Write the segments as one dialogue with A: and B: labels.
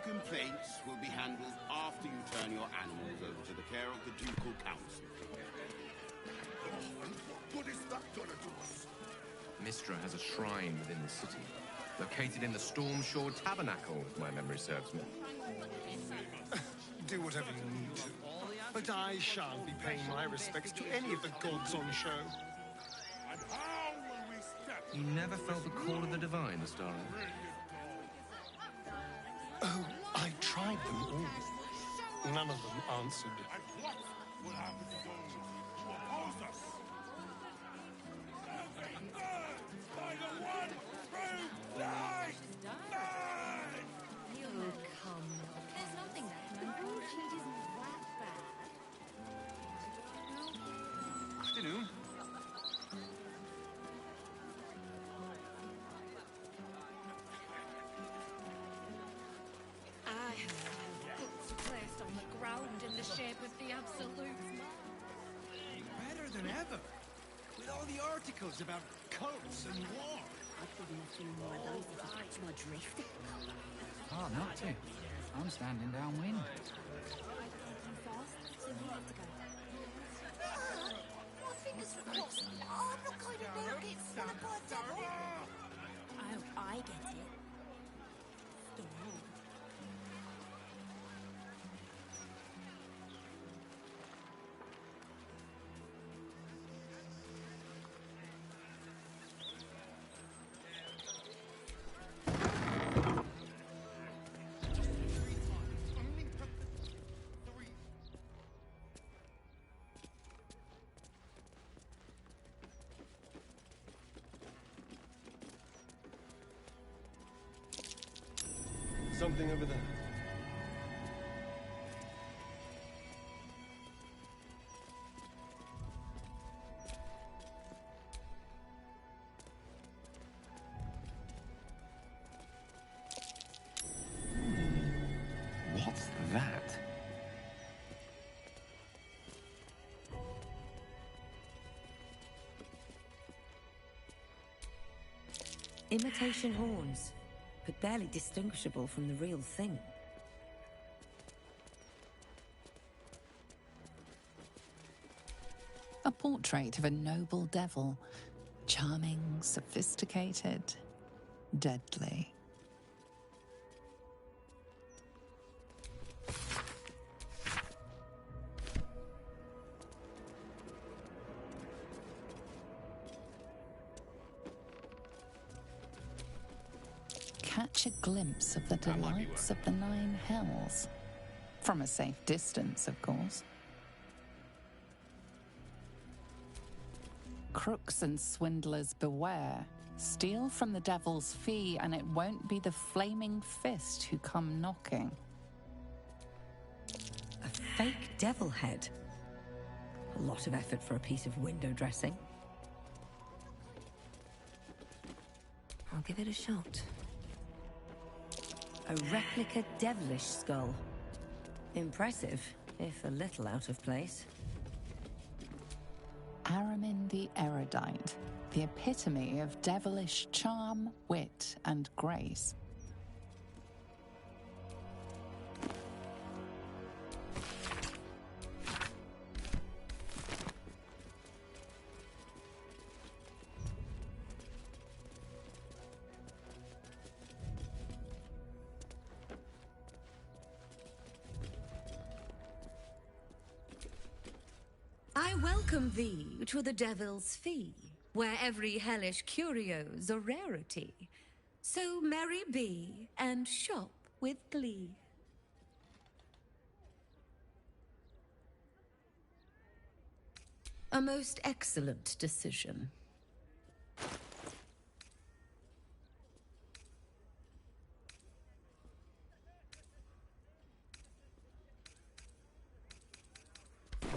A: complaints will be handled after you turn your animals over to the care of the Ducal Council.
B: What is that gonna do us?
C: Mistra has a shrine within the city, located in the Stormshore Tabernacle, if my memory serves me.
D: Do whatever you need to. But I shan't be paying my respects to any of the gods on show.
B: And how will we step?
C: You never felt the call of the divine, Astara?
D: Oh, I tried them all. None of them answered.
B: And what will happen to those who oppose us? By the one true light!
E: Oh, come on. There's nothing that can improve. She isn't that bad.
C: Afternoon.
E: I have books placed on the ground in the shape of the absolute.
F: Better than ever. With all the articles about cults and war.
G: I'd give him a few more of those if he catch my drift.
H: Oh, not to. I'm standing downwind.
G: My fingers were crossed. I'm not kind of girl gets swallowed by a devil. Oh, I get it. Storm.
D: Something over there.
C: What's that?
I: Imitation horns, but barely distinguishable from the real thing.
J: A portrait of a noble devil. Charming, sophisticated, deadly. Catch a glimpse of the delights of the Nine Hells. From a safe distance, of course. Crooks and swindlers beware. Steal from the devil's fee, and it won't be the flaming fist who come knocking.
I: A fake devil head. A lot of effort for a piece of window dressing. I'll give it a shot. A replica devilish skull. Impressive, if a little out of place.
J: Aramin the Erudite, the epitome of devilish charm, wit, and grace.
I: I welcome thee to the Devil's Fee, where every hellish curio's a rarity. So merry be, and shop with glee. A most excellent decision.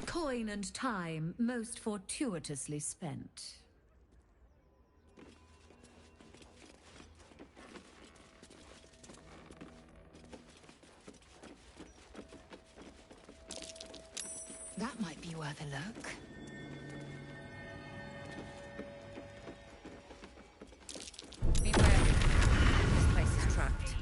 I: Coin and time most fortuitously spent.
J: That might be worth a look.
I: Beware. This place is trapped.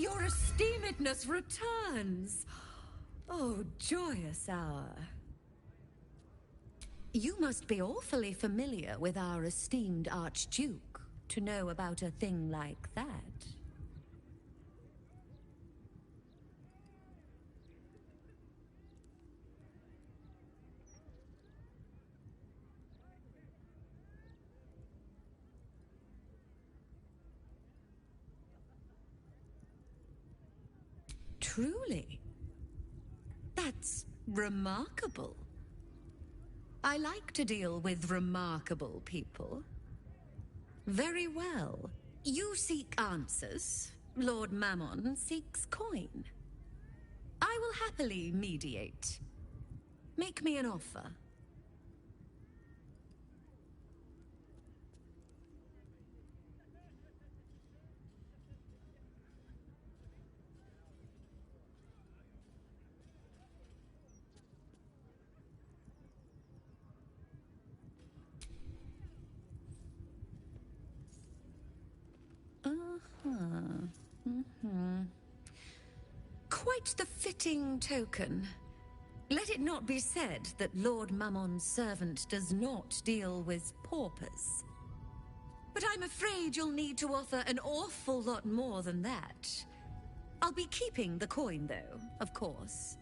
I: Your esteemedness returns! Oh, joyous hour. You must be awfully familiar with our esteemed Archduke to know about a thing like that. Truly. That's remarkable. I like to deal with remarkable people. Very well. You seek answers. Lord Mammon seeks coin. I will happily mediate. Make me an offer. Quite the fitting token. Let it not be said that Lord Mammon's servant does not deal with paupers. But I'm afraid you'll need to offer an awful lot more than that. I'll be keeping the coin, though, of course.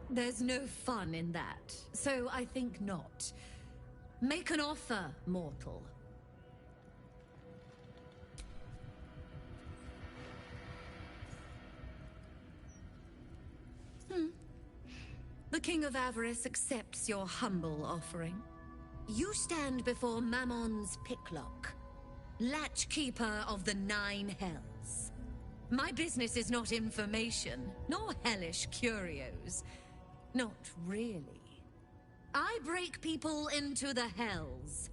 I: There's no fun in that, so I think not. Make an offer, mortal. The King of Avarice accepts your humble offering. You stand before Mammon's picklock, latchkeeper of the 9 hells. My business is not information, nor hellish curios. Not really. I break people into the hells.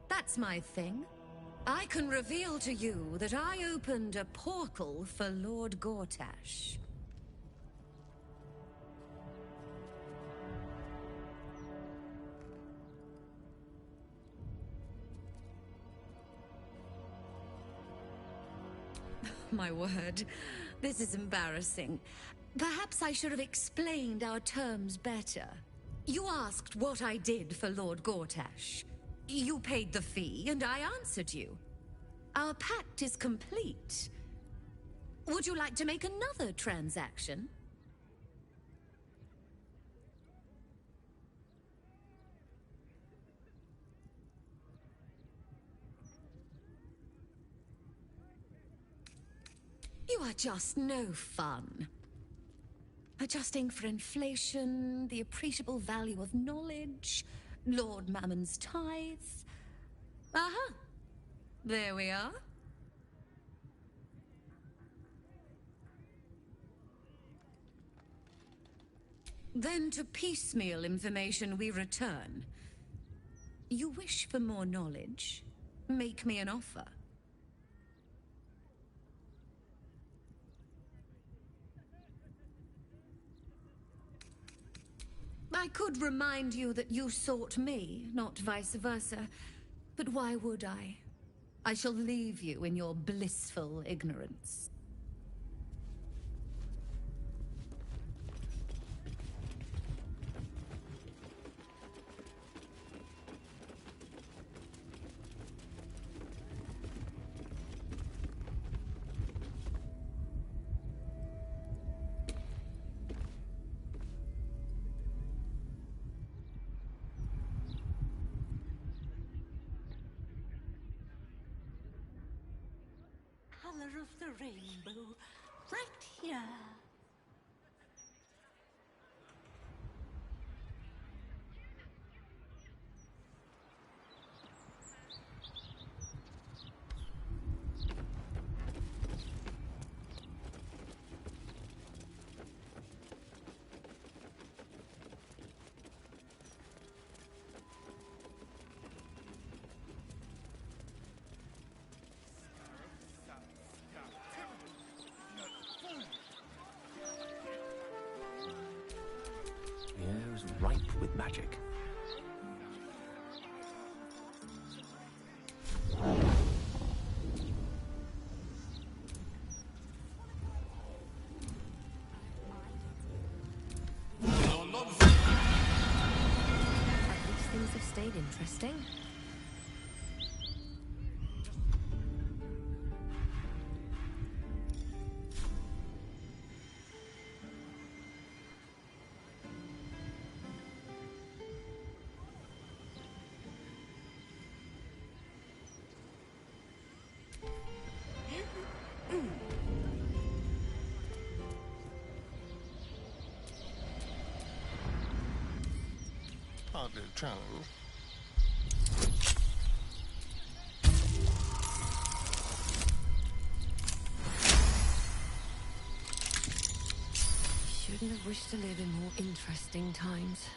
I: That's my thing. I can reveal to you that I opened a portal for Lord Gortash. My word, this is embarrassing. Perhaps I should have explained our terms better. You asked what I did for Lord Gortash. You paid the fee, and I answered you. Our pact is complete. Would you like to make another transaction? You are just no fun. Adjusting for inflation, the appreciable value of knowledge, Lord Mammon's tithe. Aha! There we are. Then to piecemeal information we return. You wish for more knowledge? Make me an offer. I could remind you that you sought me, not vice versa. But why would I? I shall leave you in your blissful ignorance.
G: Color of the rainbow, right here.
K: with magic.
L: At least things have stayed interesting.
D: Hardly a challenge.
L: Shouldn't have wished to live in more interesting times.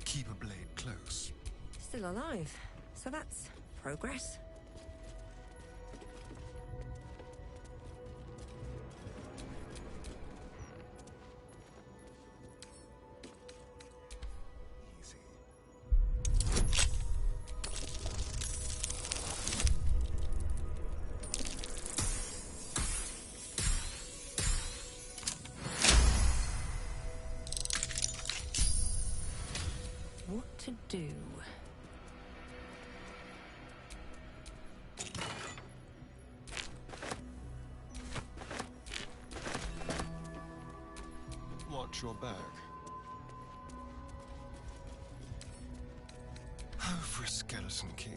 D: Keep a blade close.
L: Still alive, so that's progress.
D: Easy.
L: What to do?
D: Watch your back. Oh, for a skeleton key.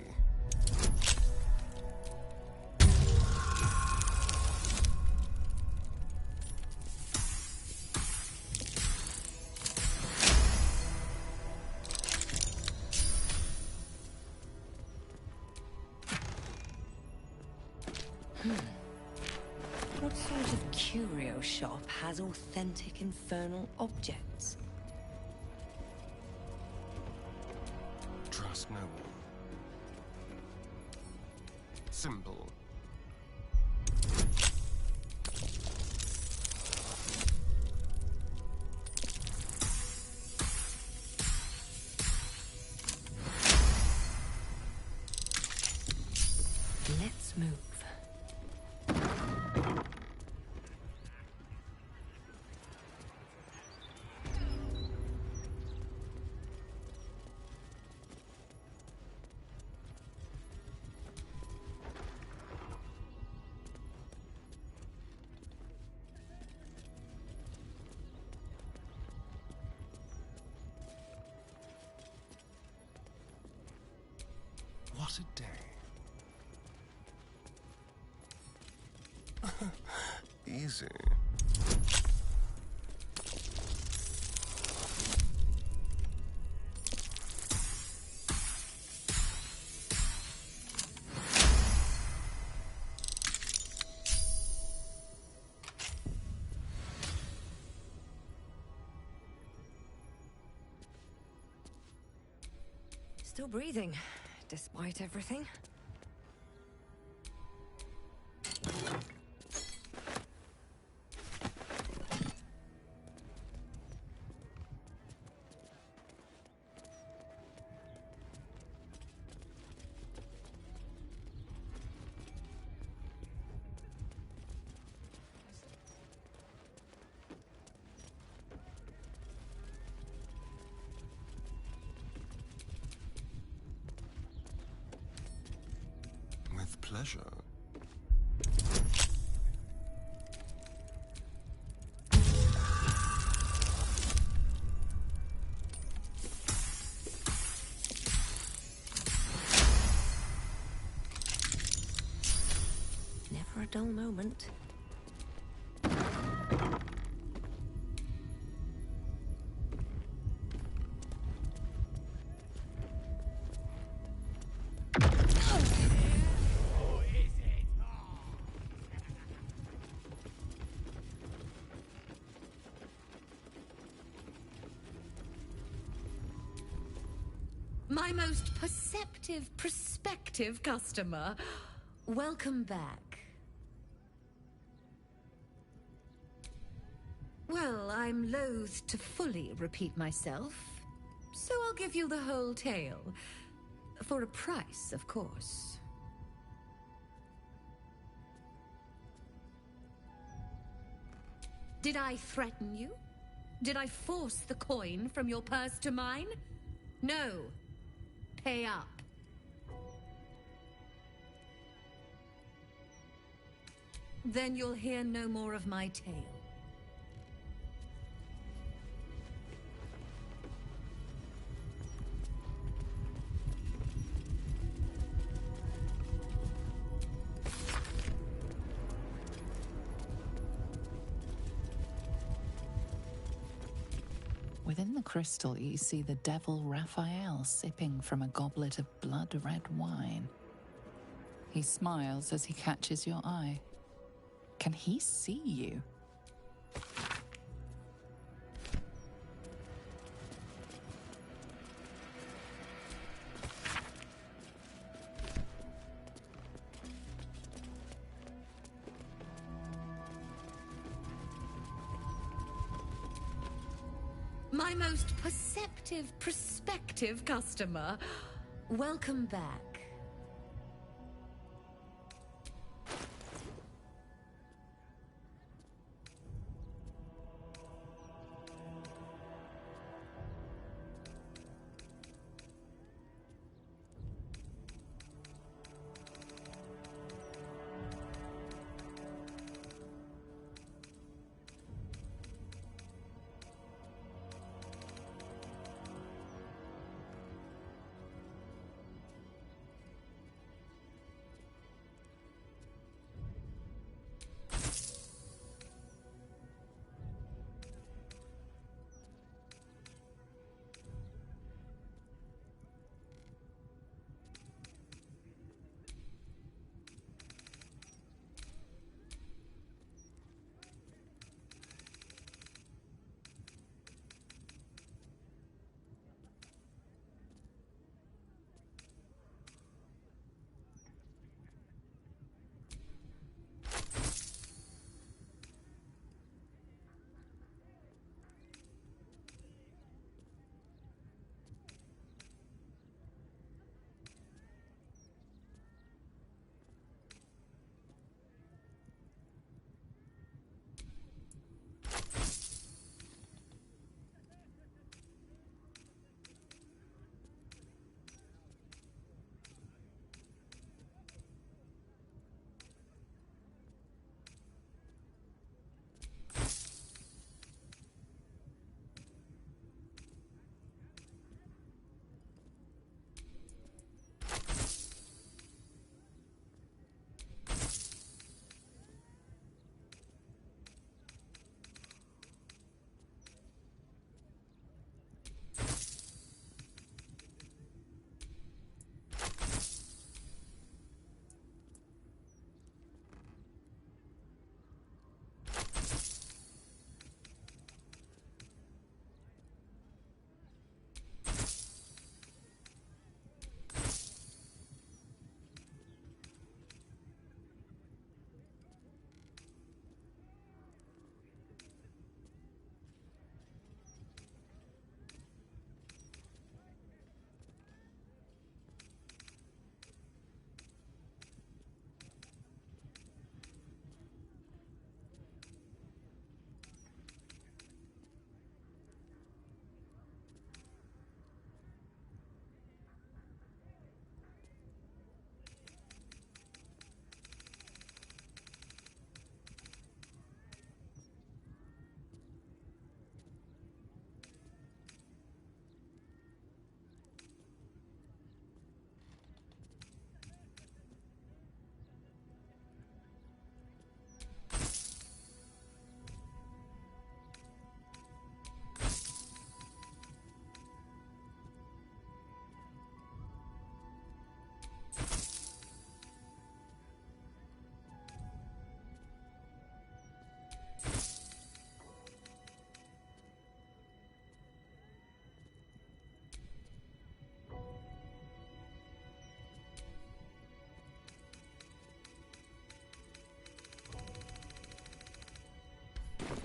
L: What sort of curio shop has authentic infernal objects?
D: Trust no one. Simple.
L: Let's move.
D: What a day. Easy.
L: Still breathing, despite everything.
D: With pleasure.
L: Never a dull moment.
I: My most perceptive, prospective customer. Welcome back. Well, I'm loath to fully repeat myself, so I'll give you the whole tale. For a price, of course. Did I threaten you? Did I force the coin from your purse to mine? No. Pay up. Then you'll hear no more of my tale.
J: Within the crystal, you see the devil Raphael sipping from a goblet of blood-red wine. He smiles as he catches your eye. Can he see you?
I: My most perceptive, prospective customer. Welcome back.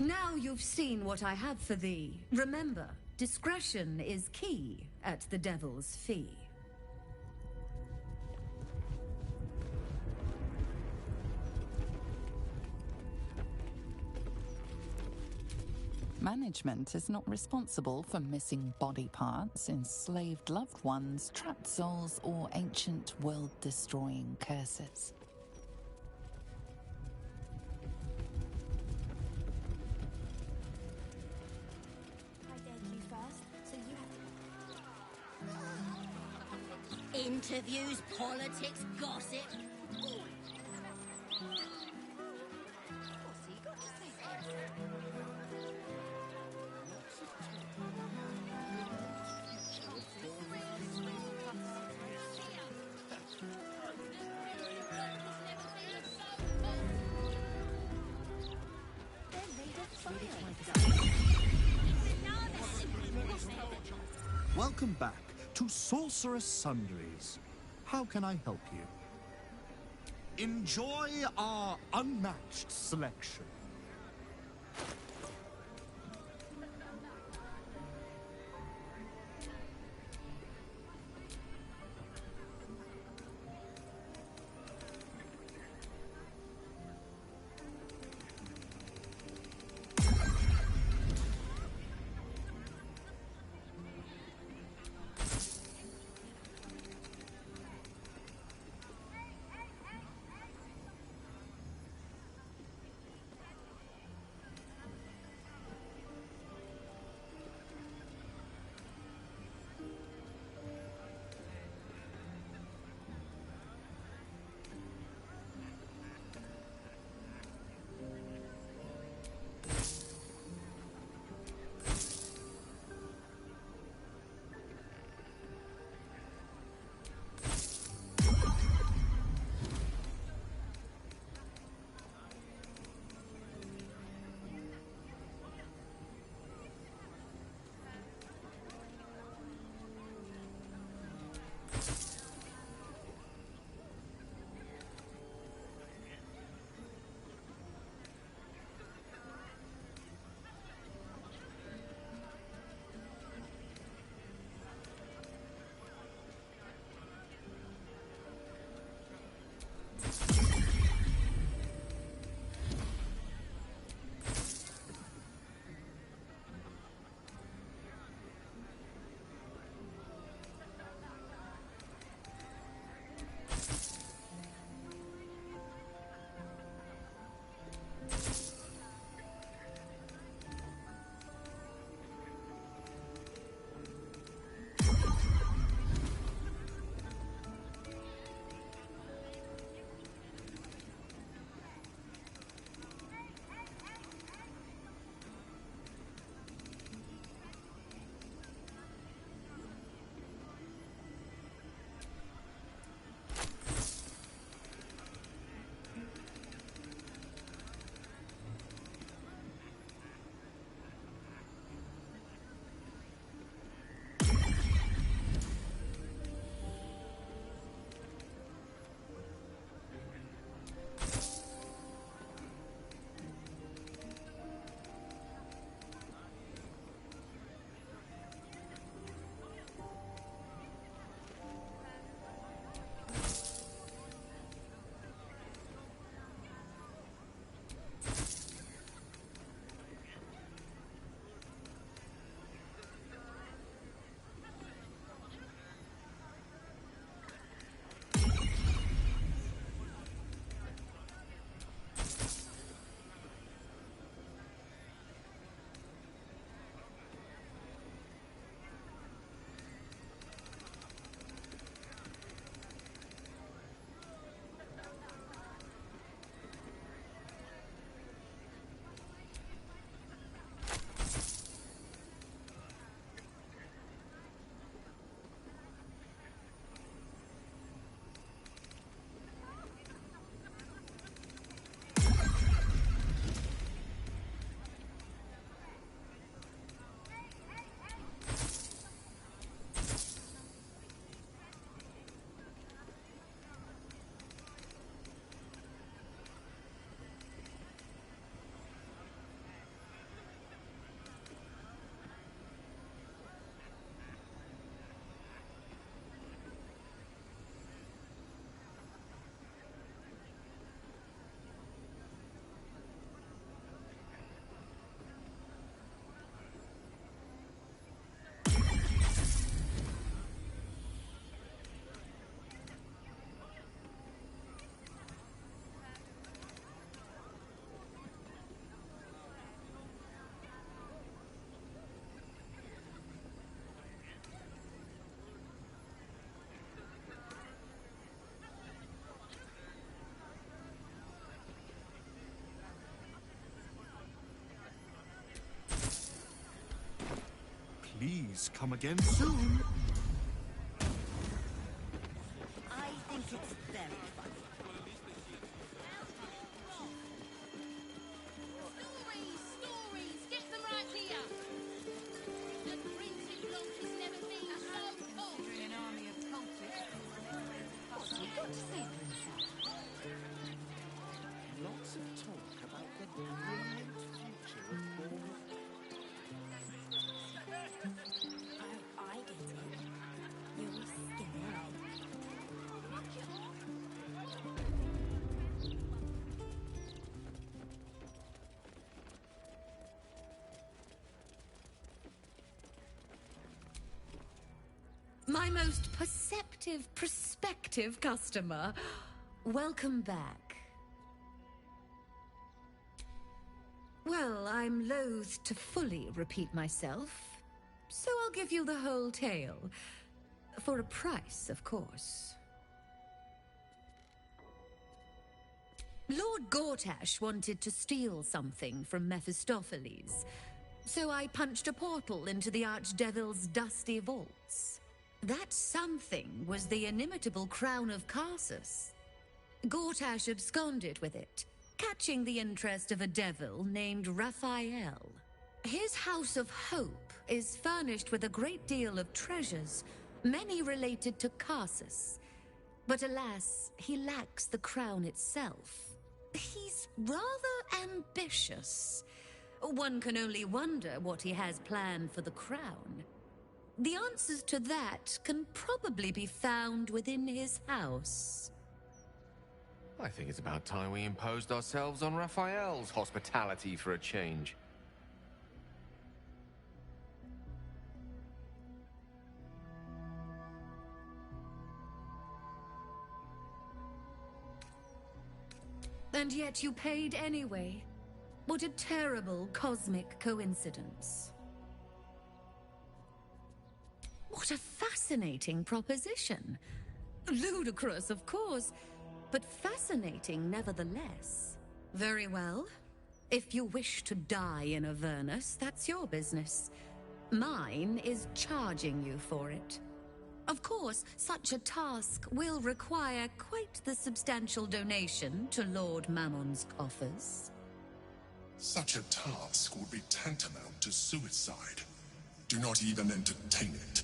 I: Now you've seen what I have for thee. Remember, discretion is key at the Devil's Fee.
J: Management is not responsible for missing body parts, enslaved loved ones, trapped souls, or ancient world-destroying curses.
G: I dared you first, so you have to... Interviews, politics, gossip.
K: Welcome back to Sorceress Sundries. How can I help you? Enjoy our unmatched selection. Please come again soon.
G: I think it's very funny.
E: Stories! Get them right here! The Prince in Blanche has never been so tall.
H: Considering an army of cultists.
G: What's he got to say for himself?
M: Lots of talk about the brilliant future of Baldur.
G: I get it. You're scared.
I: My most prospective customer. Welcome back. Well, I'm loath to fully repeat myself, so I'll give you the whole tale. For a price, of course. Lord Gortash wanted to steal something from Mephistopheles, so I punched a portal into the Archdevil's dusty vaults. That something was the inimitable crown of Karsus. Gortash absconded with it, catching the interest of a devil named Raphael. His House of Hope is furnished with a great deal of treasures, many related to Karsus. But alas, he lacks the crown itself. He's rather ambitious. One can only wonder what he has planned for the crown. The answers to that can probably be found within his house.
C: I think it's about time we imposed ourselves on Raphael's hospitality for a change.
I: And yet you paid anyway. What a terrible cosmic coincidence. What a fascinating proposition. Ludicrous, of course, but fascinating nevertheless. Very well. If you wish to die in Avernus, that's your business. Mine is charging you for it. Of course, such a task will require quite the substantial donation to Lord Mammon's coffers.
B: Such a task would be tantamount to suicide. Do not even entertain it.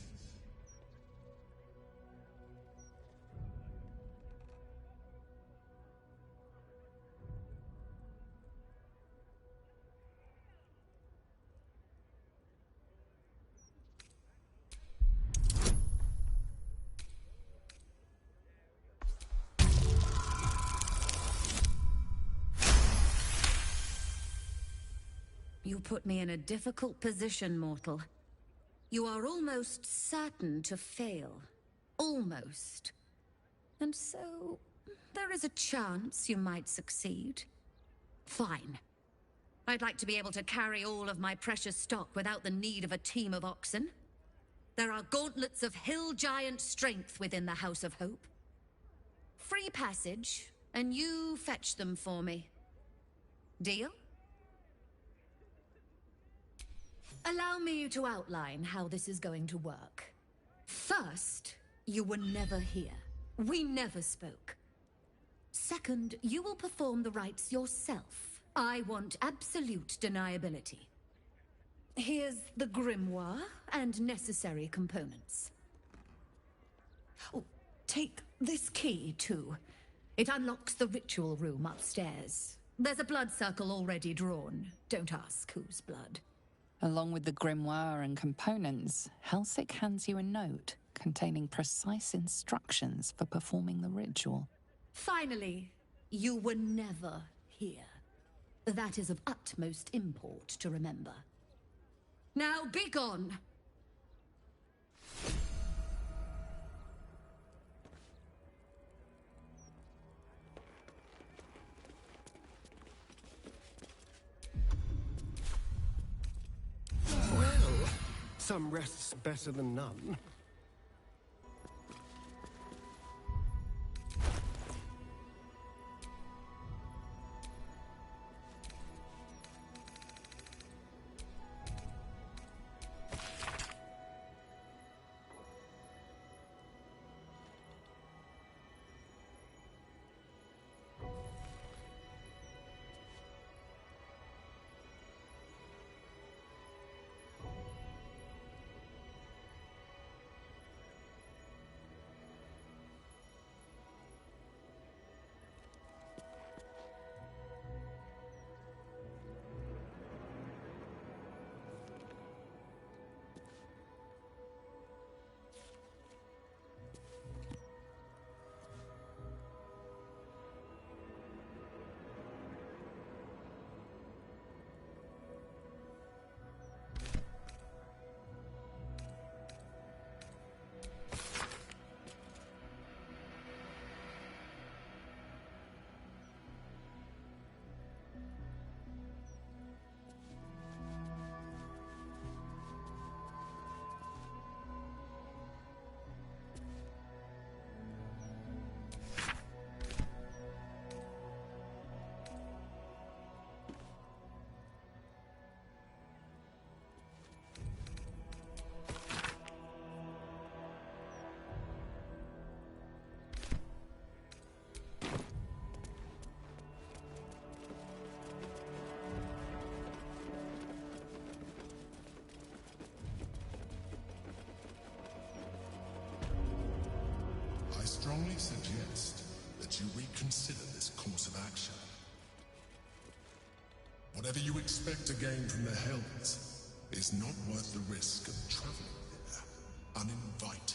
I: You put me in a difficult position, mortal. You are almost certain to fail. Almost. And so, there is a chance you might succeed. Fine. I'd like to be able to carry all of my precious stock without the need of a team of oxen. There are gauntlets of hill giant strength within the House of Hope. Free passage, and you fetch them for me. Deal? Allow me to outline how this is going to work. First, you were never here. We never spoke. Second, you will perform the rites yourself. I want absolute deniability. Here's the grimoire and necessary components. Oh, take this key, too. It unlocks the ritual room upstairs. There's a blood circle already drawn. Don't ask whose blood.
J: Along with the grimoire and components, Helsik hands you a note containing precise instructions for performing the ritual.
I: Finally, you were never here. That is of utmost import to remember. Now be gone!
D: Well, some rest's better than none.
B: strongly suggest that you reconsider this course of action. Whatever you expect to gain from the Hells is not worth the risk of traveling there uninvited.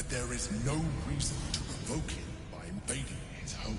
B: There is no reason to provoke him by invading his home.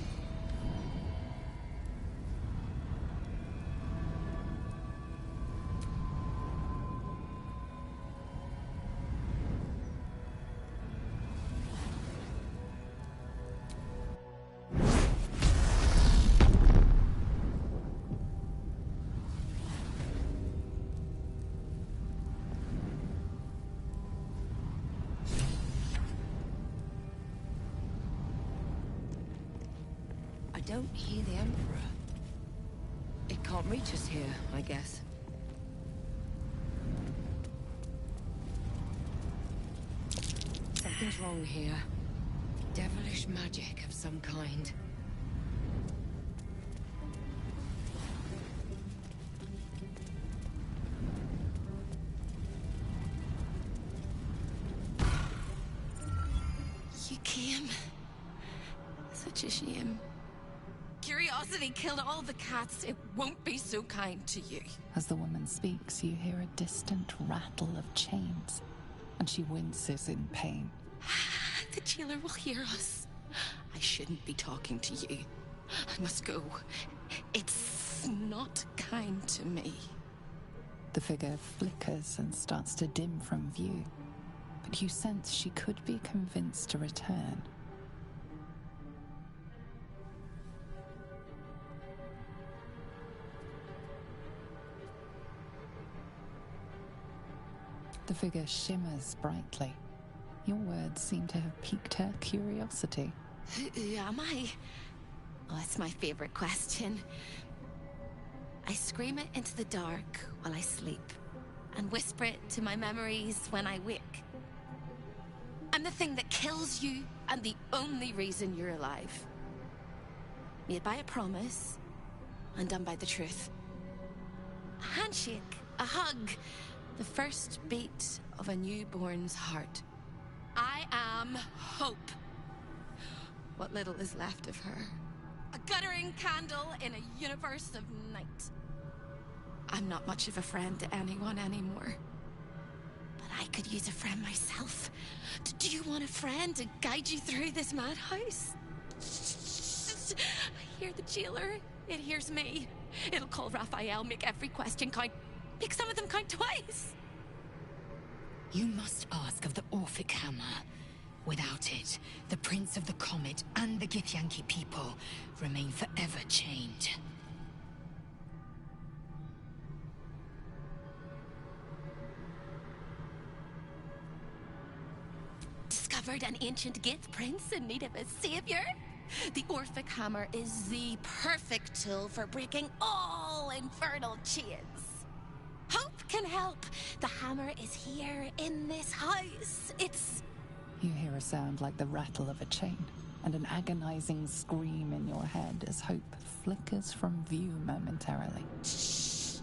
L: I don't hear the Emperor. It can't reach us here, I guess. Something's wrong here. Devilish magic of some kind.
I: You came. Such a shame. Curiosity killed all the cats. It won't be so kind to you.
J: As the woman speaks, you hear a distant rattle of chains, and she winces in pain.
I: The jailer will hear us.
L: I shouldn't be talking to you. I must go. It's not kind to me.
J: The figure flickers and starts to dim from view, but you sense she could be convinced to return. The figure shimmers brightly. Your words seem to have piqued her curiosity.
L: Who am I? Oh, it's my favorite question. I scream it into the dark while I sleep, and whisper it to my memories when I wake. I'm the thing that kills you, and the only reason you're alive. Made by a promise, undone by the truth. A handshake, a hug, the first beat of a newborn's heart. I am hope. What little is left of her. A guttering candle in a universe of night. I'm not much of a friend to anyone anymore. But I could use a friend myself. Do you want a friend to guide you through this madhouse? I hear the jailer. It hears me. It'll call Raphael, make every question count. Make some of them count twice.
N: You must ask of the Orphic Hammer. Without it, the Prince of the Comet and the Githyanki people remain forever chained.
L: Discovered an ancient Gith prince in need of a savior? The Orphic Hammer is the perfect tool for breaking all infernal chains. Hope can help. The hammer is here in this house. It's...
J: You hear a sound like the rattle of a chain, and an agonizing scream in your head as hope flickers from view momentarily.
L: Shh.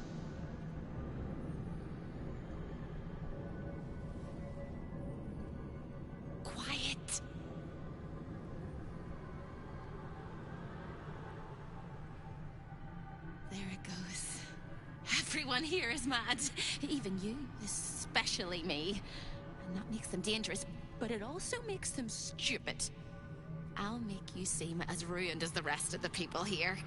L: Quiet. There it goes. Everyone here is mad. Even you, especially me. And that makes them dangerous, but it also makes them stupid. I'll make you seem as ruined as the rest of the people here.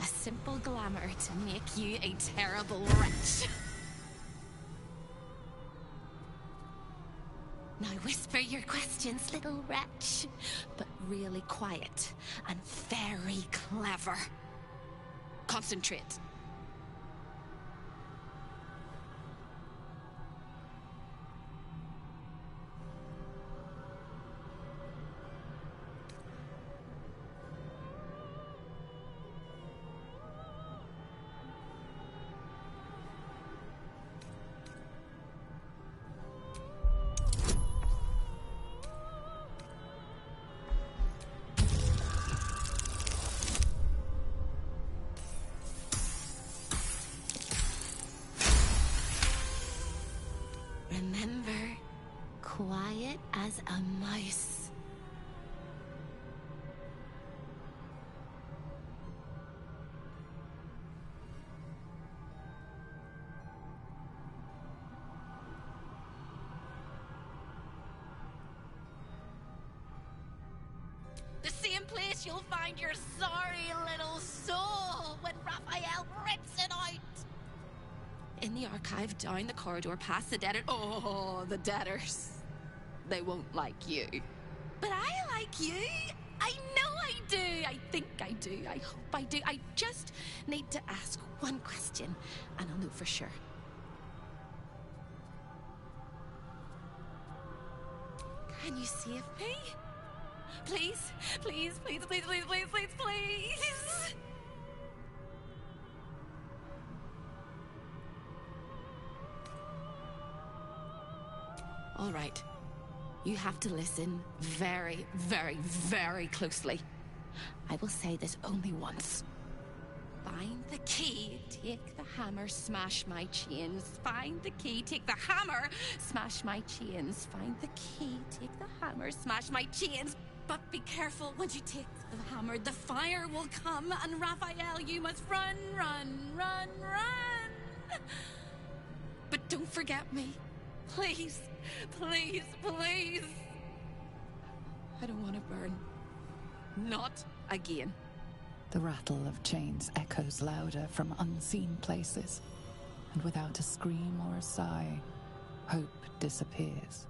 L: A simple glamour to make you a terrible wretch. Now whisper your questions, little wretch. But really quiet and very clever. Concentrate. Remember, quiet as a mouse. The same place you'll find your sorry little soul when Raphael rips it out. In the archive, down the corridor, past the debtor. Oh, the debtors. They won't like you. But I like you. I know I do. I think I do. I hope I do. I just need to ask one question, and I'll know for sure. Can you save me? Please, please, please, please, please, please, please, please. All right. You have to listen very, very, very closely. I will say this only once. Find the key, take the hammer, smash my chains. Find the key, take the hammer, smash my chains. Find the key, take the hammer, smash my chains. But be careful, when you take the hammer, the fire will come, and Raphael, you must run, run, run, run. But don't forget me. Please, please, please. I don't want to burn. Not again.
J: The rattle of chains echoes louder from unseen places, and without a scream or a sigh, hope disappears.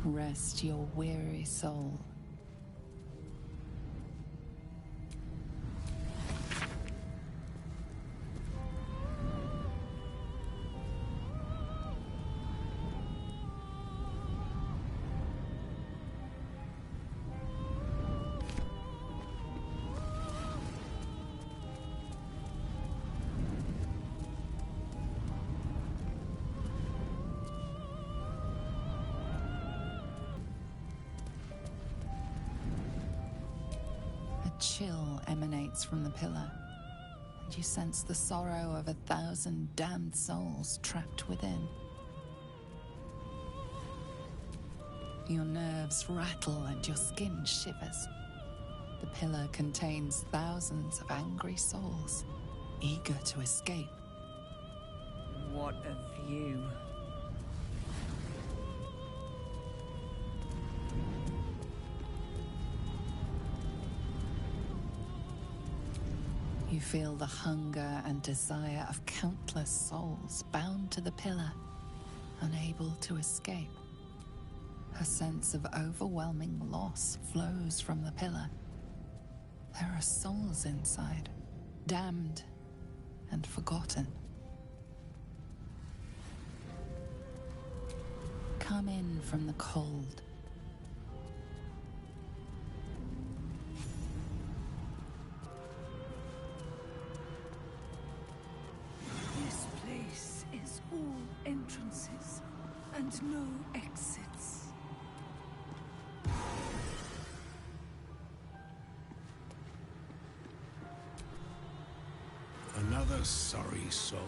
J: Rest your weary soul. A chill emanates from the pillar, and you sense the sorrow of 1,000 damned souls trapped within. Your nerves rattle and your skin shivers. The pillar contains thousands of angry souls, eager to escape.
N: What a view.
J: You feel the hunger and desire of countless souls bound to the pillar, unable to escape. A sense of overwhelming loss flows from the pillar. There are souls inside, damned and forgotten. Come in from the cold.
N: This place is all entrances and no exits.
O: Another sorry soul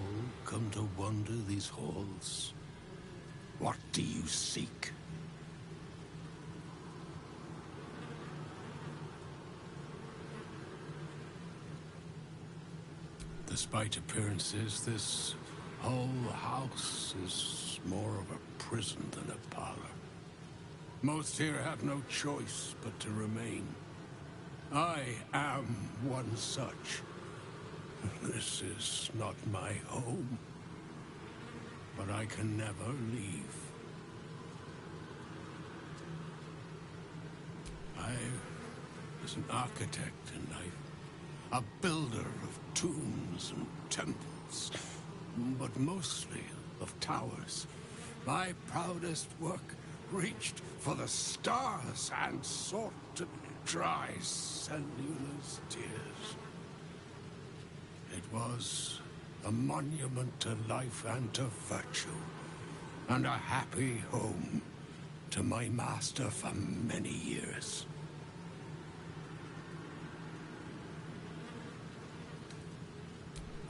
O: come to wander these halls. What do you seek? Despite appearances, this whole house is more of a prison than a parlor. Most here have no choice but to remain. I am one such. This is not my home, but I can never leave. I was an architect in life, a builder of tombs and temples, but mostly of towers. My proudest work reached for the stars and sought to dry Senula's tears. It was a monument to life and to virtue, and a happy home to my master for many years.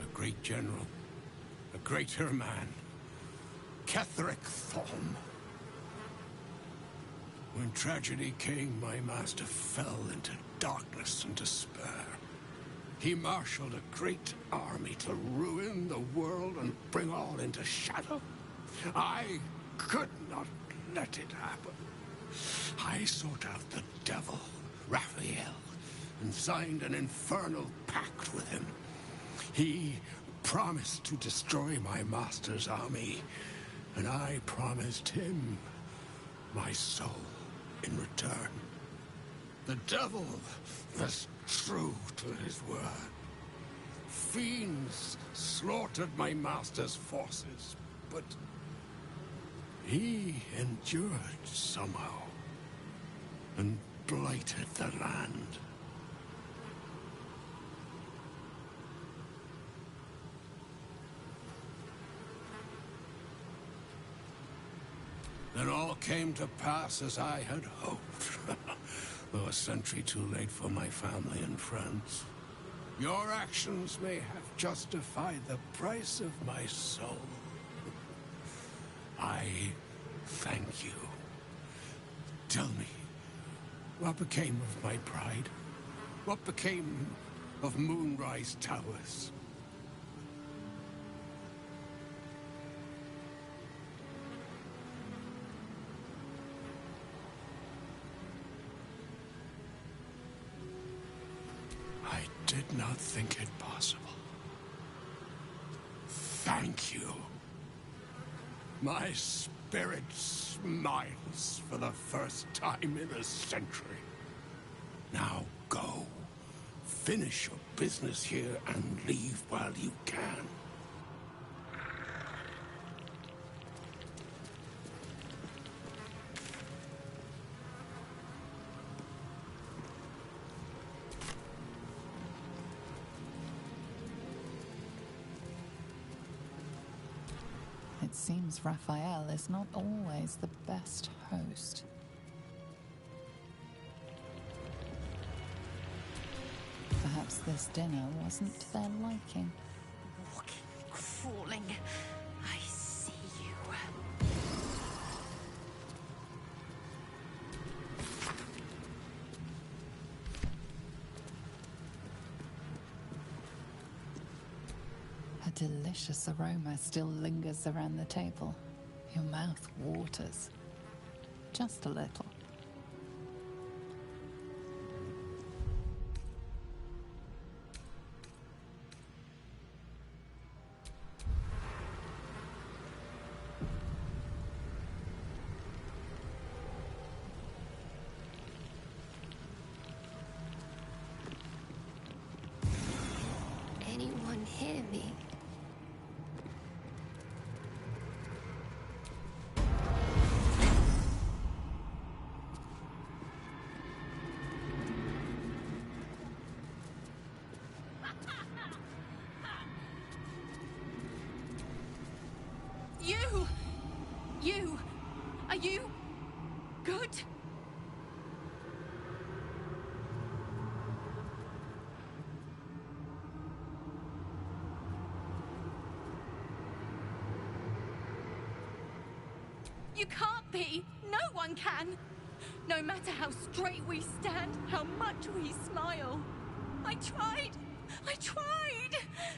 O: A great general, a greater man, Ketheric Thorm. When tragedy came, my master fell into darkness and despair. He marshaled a great army to ruin the world and bring all into shadow. I could not let it happen. I sought out the devil, Raphael, and signed an infernal pact with him. He promised to destroy my master's army, and I promised him my soul in return. The devil was true to his word. Fiends slaughtered my master's forces, but he endured somehow and blighted the land. Then all came to pass as I had hoped. Though a century too late for my family and friends. Your actions may have justified the price of my soul. I thank you. Tell me, what became of my pride? What became of Moonrise Towers? did not think it possible. Thank you. My spirit smiles for the first time in a century. Now go. Finish your business here and leave while you can.
J: It seems Raphael is not always the best host. Perhaps this dinner wasn't to their liking.
N: Walking, crawling. I see you.
J: A delicious aroma still lingers around the table. Your mouth waters. Just a little.
L: Anyone hear me?
N: You! Are you good? You can't be! No one can! No matter how straight we stand, how much we smile. I tried!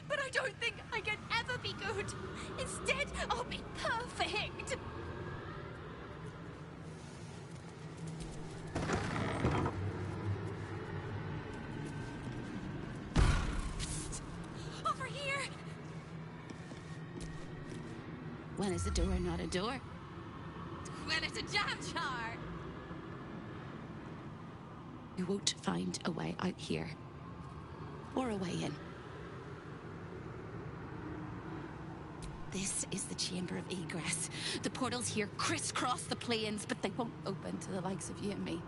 N: But I don't think I can ever be good. Instead, I'll be perfect! Over here!
L: When is a door not a door?
N: When it's a jam jar!
L: You won't find a way out here. Or a way in. This is the chamber of egress. The portals here crisscross the plains, but they won't open to the likes of you and me.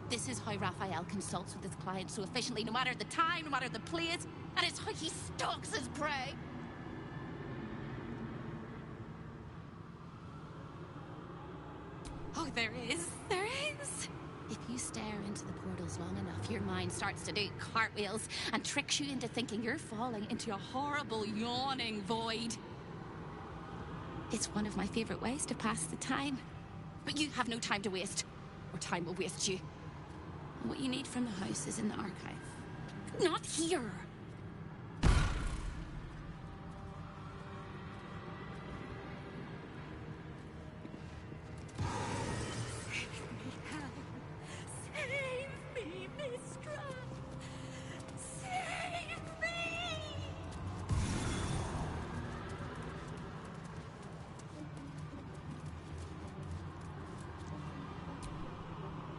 L: This is how Raphael consults with his clients so efficiently, no matter the time, no matter the place, and it's how he stalks his prey. Oh, there is. If you stare into the portals long enough, your mind starts to do cartwheels and tricks you into thinking you're falling into a horrible, yawning void. It's one of my favorite ways to pass the time. But you have no time to waste, or time will waste you. And what you need from the house is in the archive. Not here!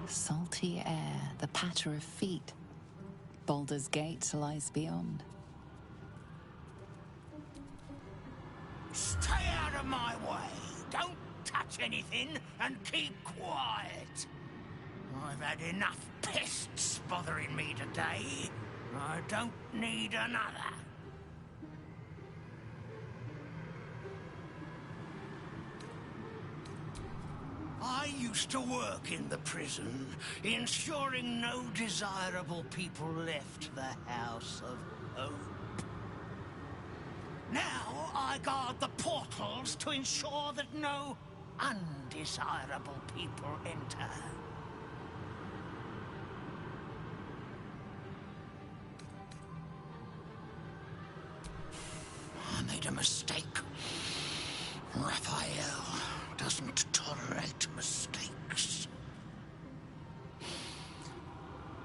J: Salty air, the patter of feet. Baldur's Gate lies beyond.
P: Stay out of my way. Don't touch anything and keep quiet. I've had enough pests bothering me today. I don't need another. I used to work in the prison, ensuring no desirable people left the House of Hope. Now I guard the portals to ensure that no undesirable people enter. I made a mistake. Raphael doesn't tolerate mistakes.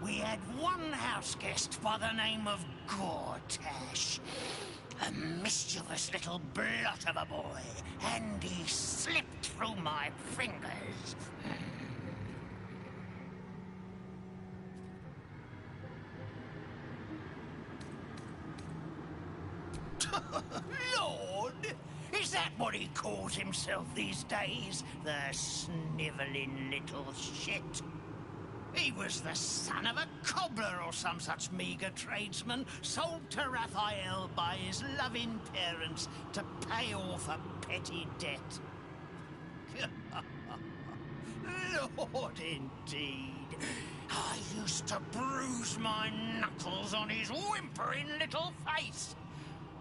P: we had one house guest by the name of Gortash. A mischievous little blot of a boy, and he slipped through my fingers. Lord! Is that what he calls himself these days? The snivelling little shit. He was the son of a cobbler or some such meagre tradesman, sold to Raphael by his loving parents to pay off a petty debt. Lord, indeed. I used to bruise my knuckles on his whimpering little face.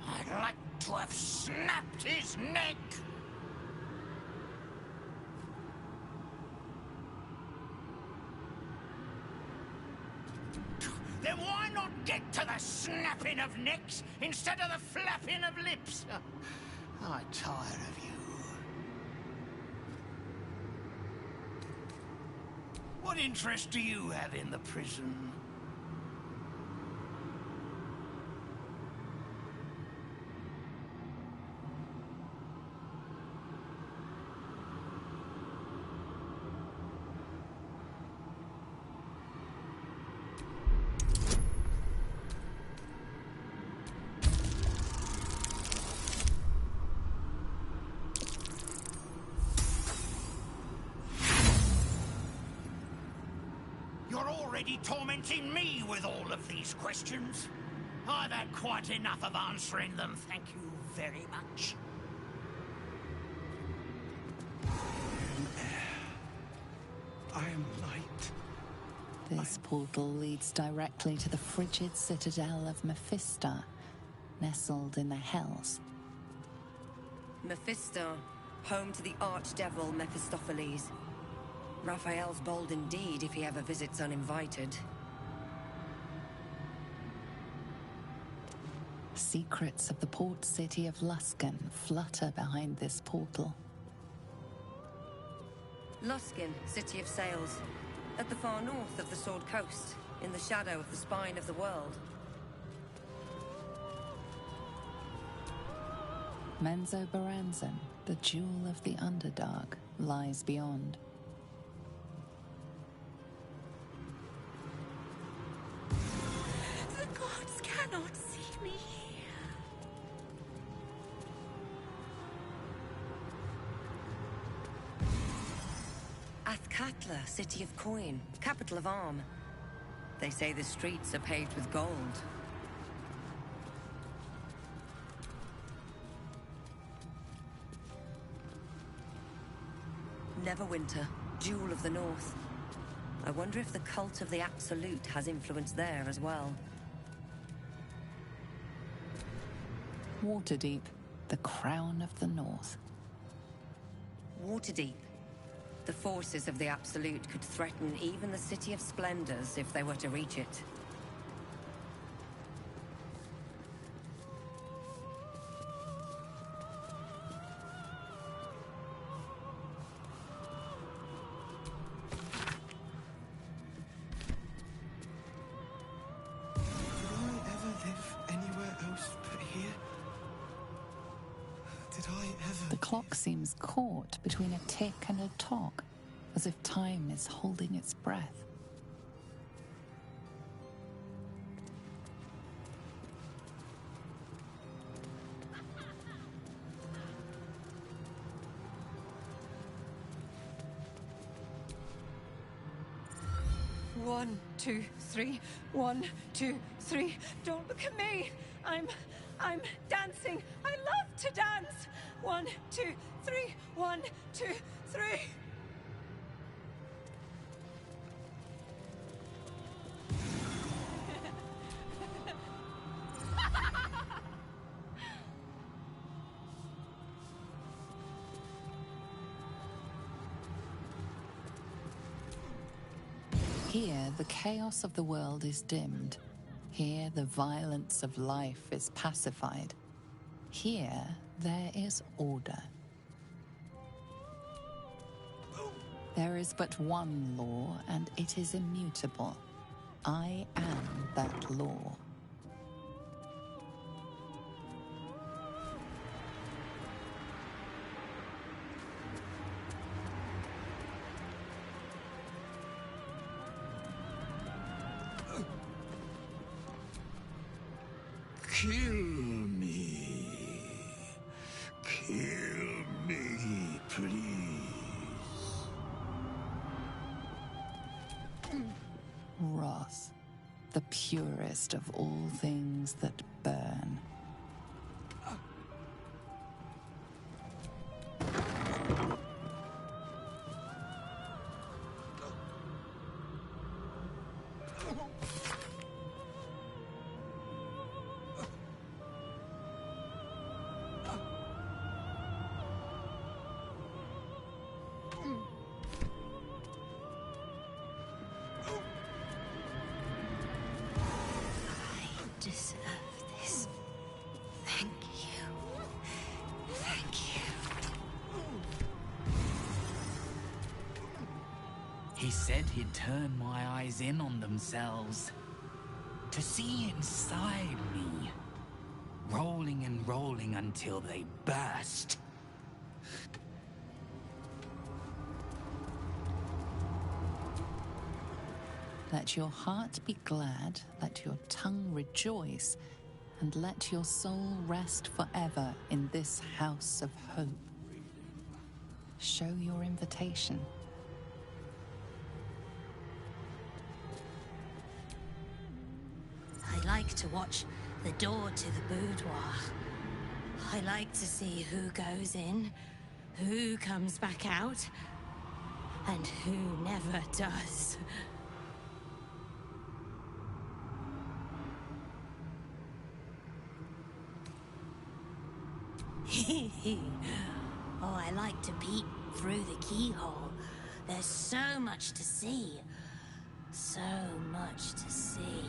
P: I'd like to have snapped his neck. Then why not get to the snapping of necks instead of the flapping of lips? I'm tired of you. What interest do you have in the prison? You're already tormenting me with all of these questions. I've had quite enough of answering them, thank you very much.
K: I am light.
J: This portal leads directly to the frigid citadel of Mephisto, nestled in the Hells.
I: Mephisto, home to the archdevil Mephistopheles. Raphael's bold indeed if he ever visits uninvited.
J: Secrets of the port city of Luskan flutter behind this portal.
I: Luskan, city of sails, at the far north of the Sword Coast, in the shadow of the spine of the world.
J: Menzoberranzan, the jewel of the Underdark, lies beyond.
G: The gods cannot see me here.
I: Athkatla, city of coin, capital of Arm. They say the streets are paved with gold. Neverwinter, jewel of the North. I wonder if the cult of the Absolute has influence there as well.
J: Waterdeep, the crown of the North.
I: Waterdeep. The forces of the Absolute could threaten even the City of Splendors if they were to reach it.
J: The clock seems caught between a tick and a tock, as if time is holding its breath.
N: One, two, three. 1, 2, 3. Don't look at me. I'm dancing. I love to dance. 1, 2, 3. 1, 2, 3.
J: Here, the chaos of the world is dimmed. Here, the violence of life is pacified. Here, there is order. There is but one law, and it is immutable. I am that law.
O: Kill me. Kill me, please.
J: Wrath, the purest of all things that burn.
L: Deserve this. Thank you. Thank you.
H: He said he'd turn my eyes in on themselves. To see inside me. Rolling and rolling until they burst.
J: Let your heart be glad, let your tongue rejoice, and let your soul rest forever in this house of hope. Show your invitation.
G: I like to watch the door to the boudoir. I like to see who goes in, who comes back out, and who never does. Oh, I like to peep through the keyhole. There's so much to see. So much to see.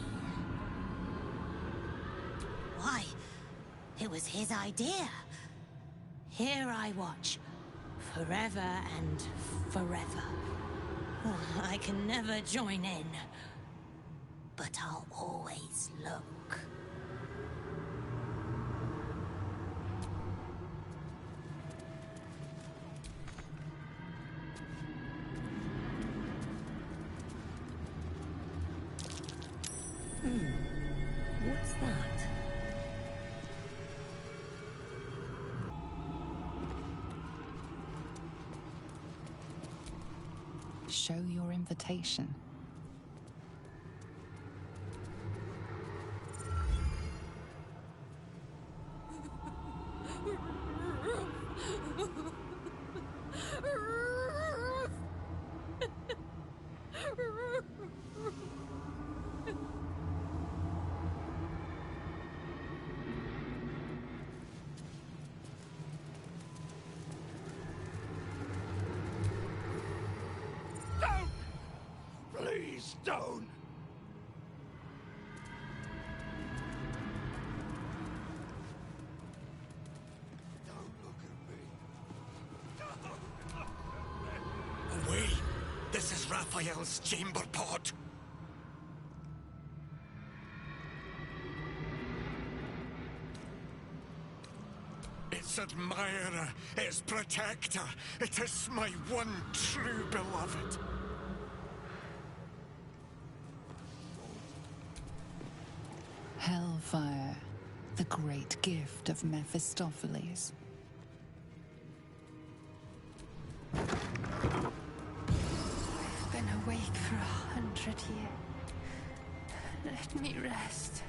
G: Why? It was his idea. Here I watch. Forever and forever. I can never join in. But I'll always look.
I: What's that?
J: Show your invitation.
O: Don't! Please don't!
K: Away! This is Raphael's chamber pod. Its admirer, its protector. It is my one true beloved.
J: Hellfire, the great gift of Mephistopheles.
N: I've been awake for 100 years. Let me rest.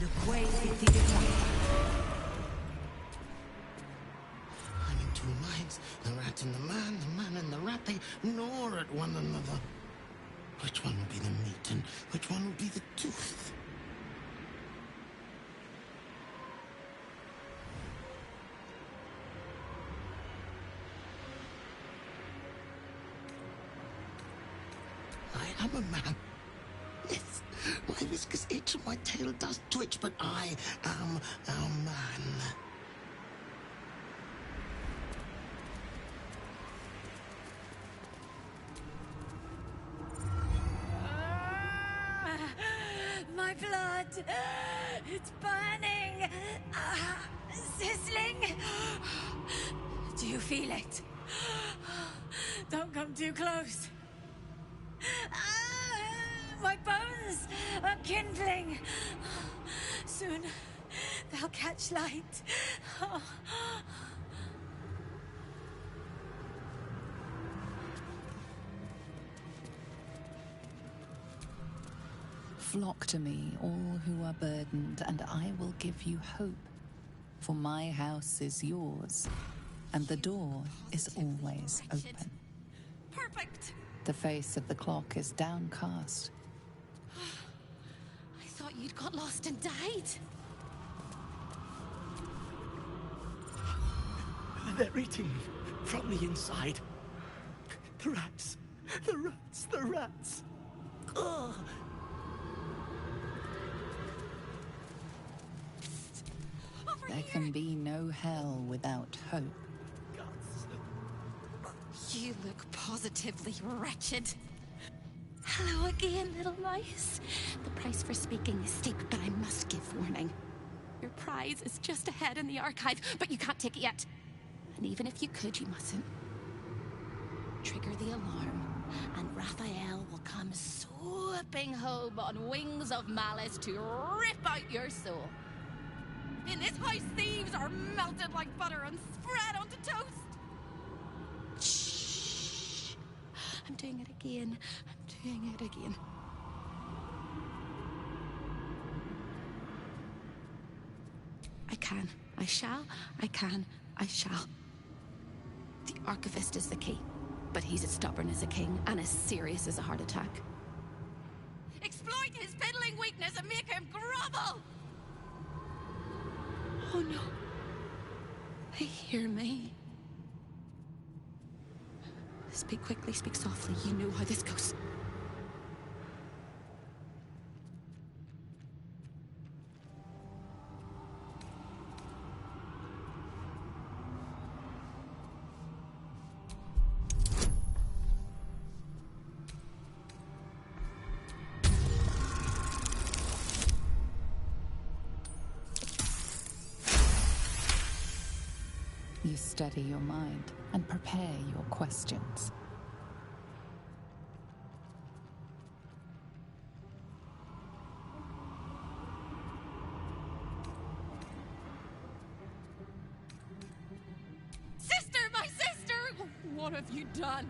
Q: I'm in two minds. The rat and the man and the rat, they gnaw at one another. Which one will be the meat and which one will be the tooth? I am a man. Yes, my whiskers itch and my tail does twitch, but I am a man.
G: My blood! It's burning! Sizzling! Do you feel it? Don't come too close. My bones are kindling. Soon they'll catch light.
J: Flock to me, all who are burdened, and I will give you hope. For my house is yours, and the door is always open.
N: Perfect.
J: The face of the clock is downcast.
L: I thought you'd got lost and died.
M: They're eating me from the inside. The rats. The rats. The rats. Ugh.
J: There can be no hell without hope.
L: You look positively wretched. Hello again, little mice. The price for speaking is steep, but I must give warning. Your prize is just ahead in the archive, but you can't take it yet. And even if you could, you mustn't. Trigger the alarm, and Raphael will come swooping home on wings of malice to rip out your soul. In this house, thieves are melted like butter and spread onto toast. Shh. I'm doing it again. I'm doing it again. I can. I shall. I can. I shall. The archivist is the key, but he's as stubborn as a king and as serious as a heart attack. Exploit his piddling weakness and make him grovel! Oh no. They hear me. Speak quickly, speak softly. You know how this goes.
J: You steady your mind and prepare your questions.
L: Sister, my sister! What have you done?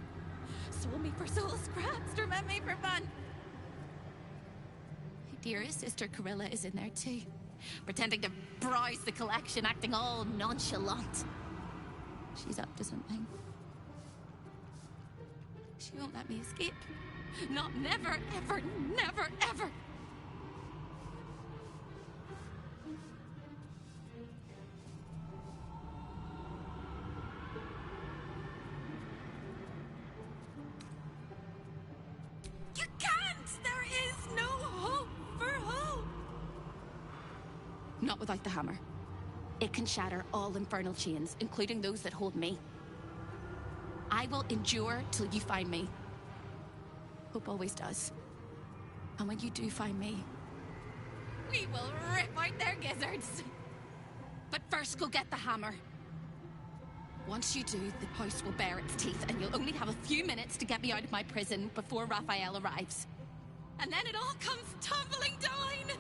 L: Sold me for soul scraps, torment me for fun. My dearest sister Carilla is in there too, pretending to browse the collection, acting all nonchalant. She's up to something. She won't let me escape. Not never, ever, never, ever. You can't! There is no hope for hope! Not without the hammer. It can shatter all infernal chains, including those that hold me. I will endure till you find me. Hope always does. And when you do find me, we will rip out their gizzards. But first, go get the hammer. Once you do, the house will bare its teeth, and you'll only have a few minutes to get me out of my prison before Raphael arrives. And then it all comes tumbling down!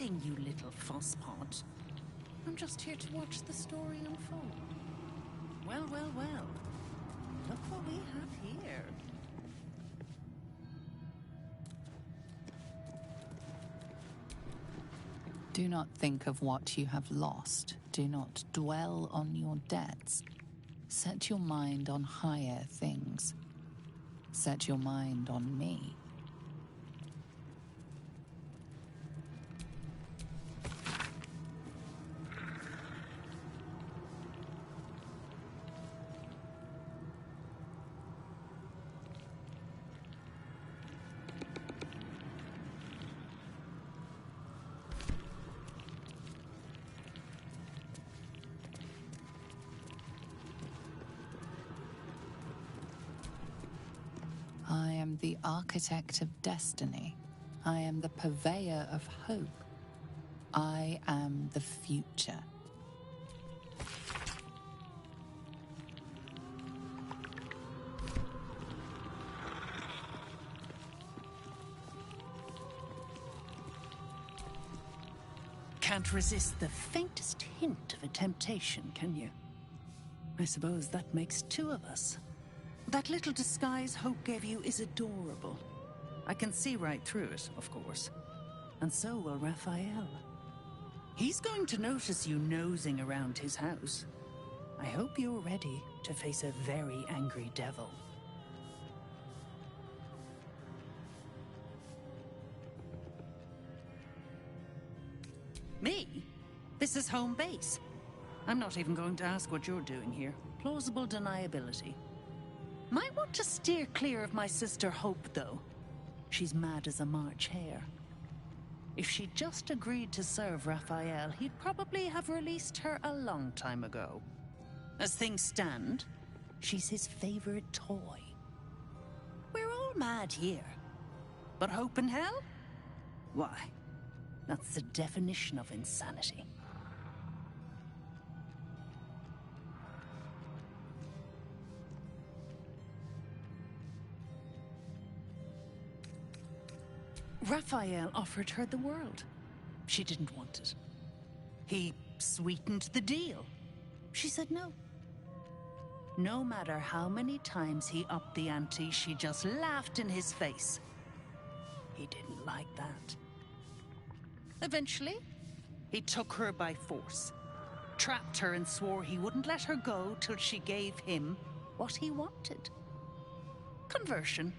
R: anything, you little fosspot. I'm just here to watch the story unfold. Well, well, well. Look what we have here.
J: Do not think of what you have lost. Do not dwell on your debts. Set your mind on higher things. Set your mind on me. I am the architect of destiny. I am the purveyor of hope. I am the future.
R: Can't resist the faintest hint of a temptation, can you? I suppose that makes two of us. That little disguise Hope gave you is adorable. I can see right through it, of course. And so will Raphael. He's going to notice you nosing around his house. I hope you're ready to face a very angry devil. Me? This is home base. I'm not even going to ask what you're doing here. Plausible deniability. Might want to steer clear of my sister Hope, though. She's mad as a March hare. If she'd just agreed to serve Raphael, he'd probably have released her a long time ago. As things stand, she's his favorite toy. We're all mad here. But Hope in hell? Why, that's the definition of insanity. Raphael offered her the world. She didn't want it. He sweetened the deal. She said no. No matter how many times he upped the ante, she just laughed in his face. He didn't like that. Eventually, he took her by force, trapped her and swore he wouldn't let her go till she gave him what he wanted. Conversion.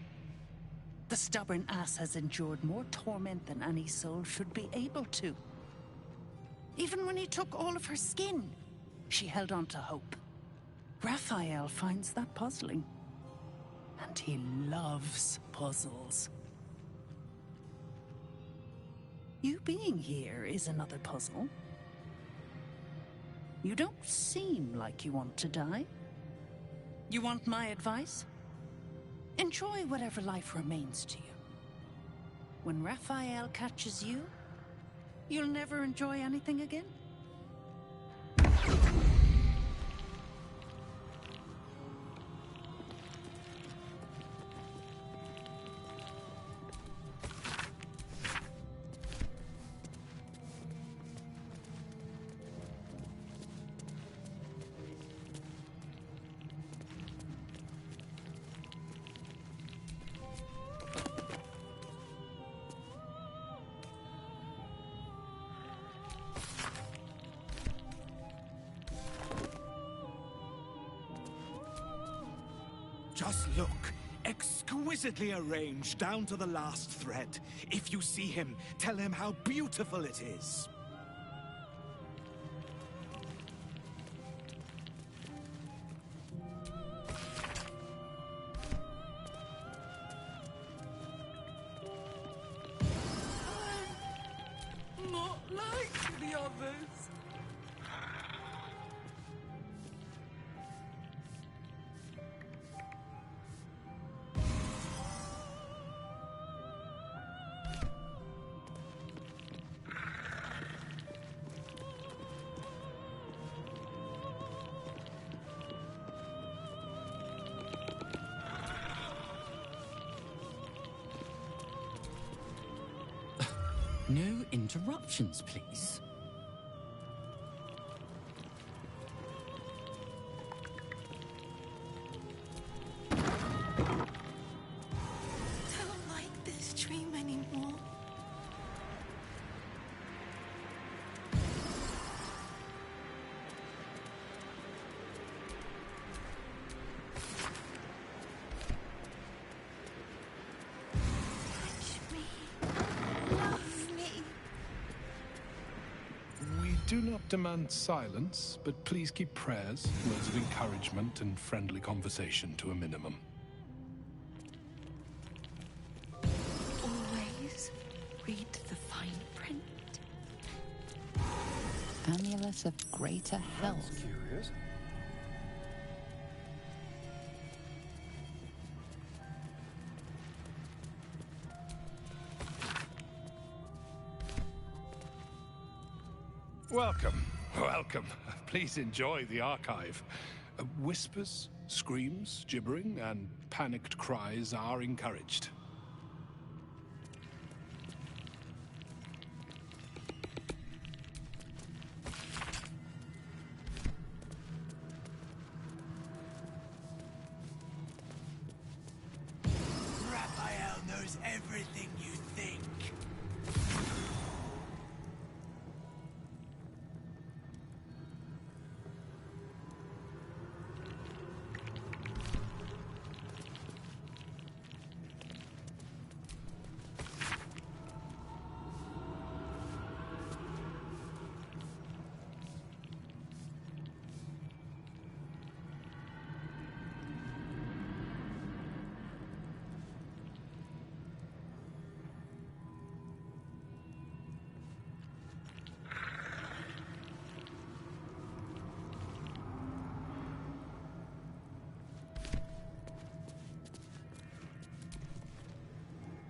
R: The stubborn ass has endured more torment than any soul should be able to. Even when he took all of her skin, she held on to hope. Raphael finds that puzzling. And he loves puzzles. You being here is another puzzle. You don't seem like you want to die. You want my advice? Enjoy whatever life remains to you. When Raphael catches you, you'll never enjoy anything again.
S: Just look. Exquisitely arranged down to the last thread. If you see him, tell him how beautiful it is.
F: Not like the others.
H: No interruptions, please.
N: Don't like this dream anymore.
O: We do not demand silence, but please keep prayers, words of encouragement, and friendly conversation to a minimum.
N: Always read the fine print.
J: Amulet of Greater Health.
D: Curious.
O: Welcome, welcome. Please enjoy the archive. Whispers, screams, gibbering, and panicked cries are encouraged.
P: Raphael knows everything you think.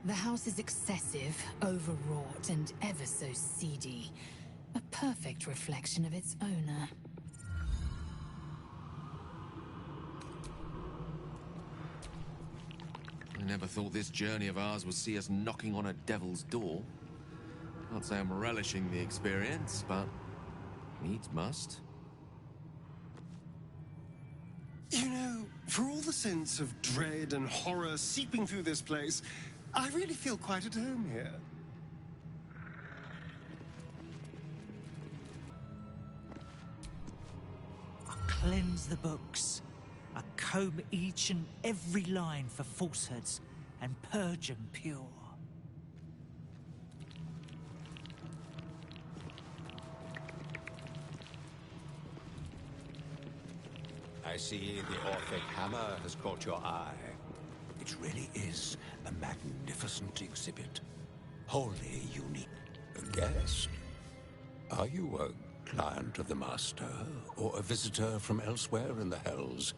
G: The house is excessive, overwrought, and ever so seedy. A perfect reflection of its owner.
C: I never thought this journey of ours would see us knocking on a devil's door. Can't say I'm relishing the experience, but needs must.
D: You know, for all the sense of dread and horror seeping through this place, I really feel quite at home here.
F: I cleanse the books. I comb each and every line for falsehoods and purge them pure.
T: I see the Orphic hammer has caught your eye. It really is a magnificent exhibit. Wholly unique. A guest? Are you a client of the Master, or a visitor from elsewhere in the Hells?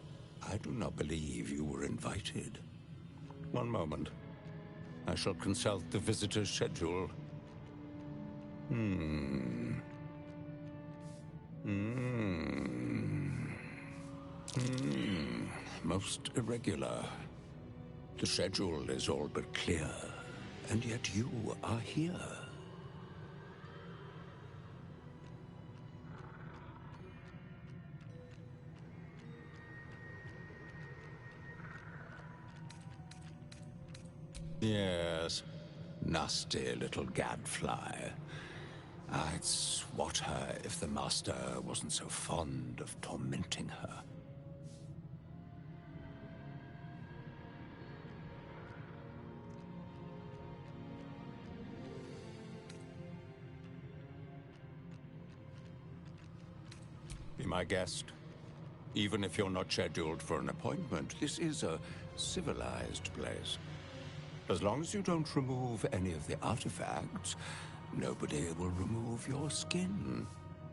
T: I do not believe you were invited. One moment. I shall consult the visitor's schedule. Most irregular. The schedule is all but clear, and yet you are here. Yes, nasty little gadfly. I'd swat her if the Master wasn't so fond of tormenting her. Be my guest. Even if you're not scheduled for an appointment, this is a civilized place. As long as you don't remove any of the artifacts, nobody will remove your skin.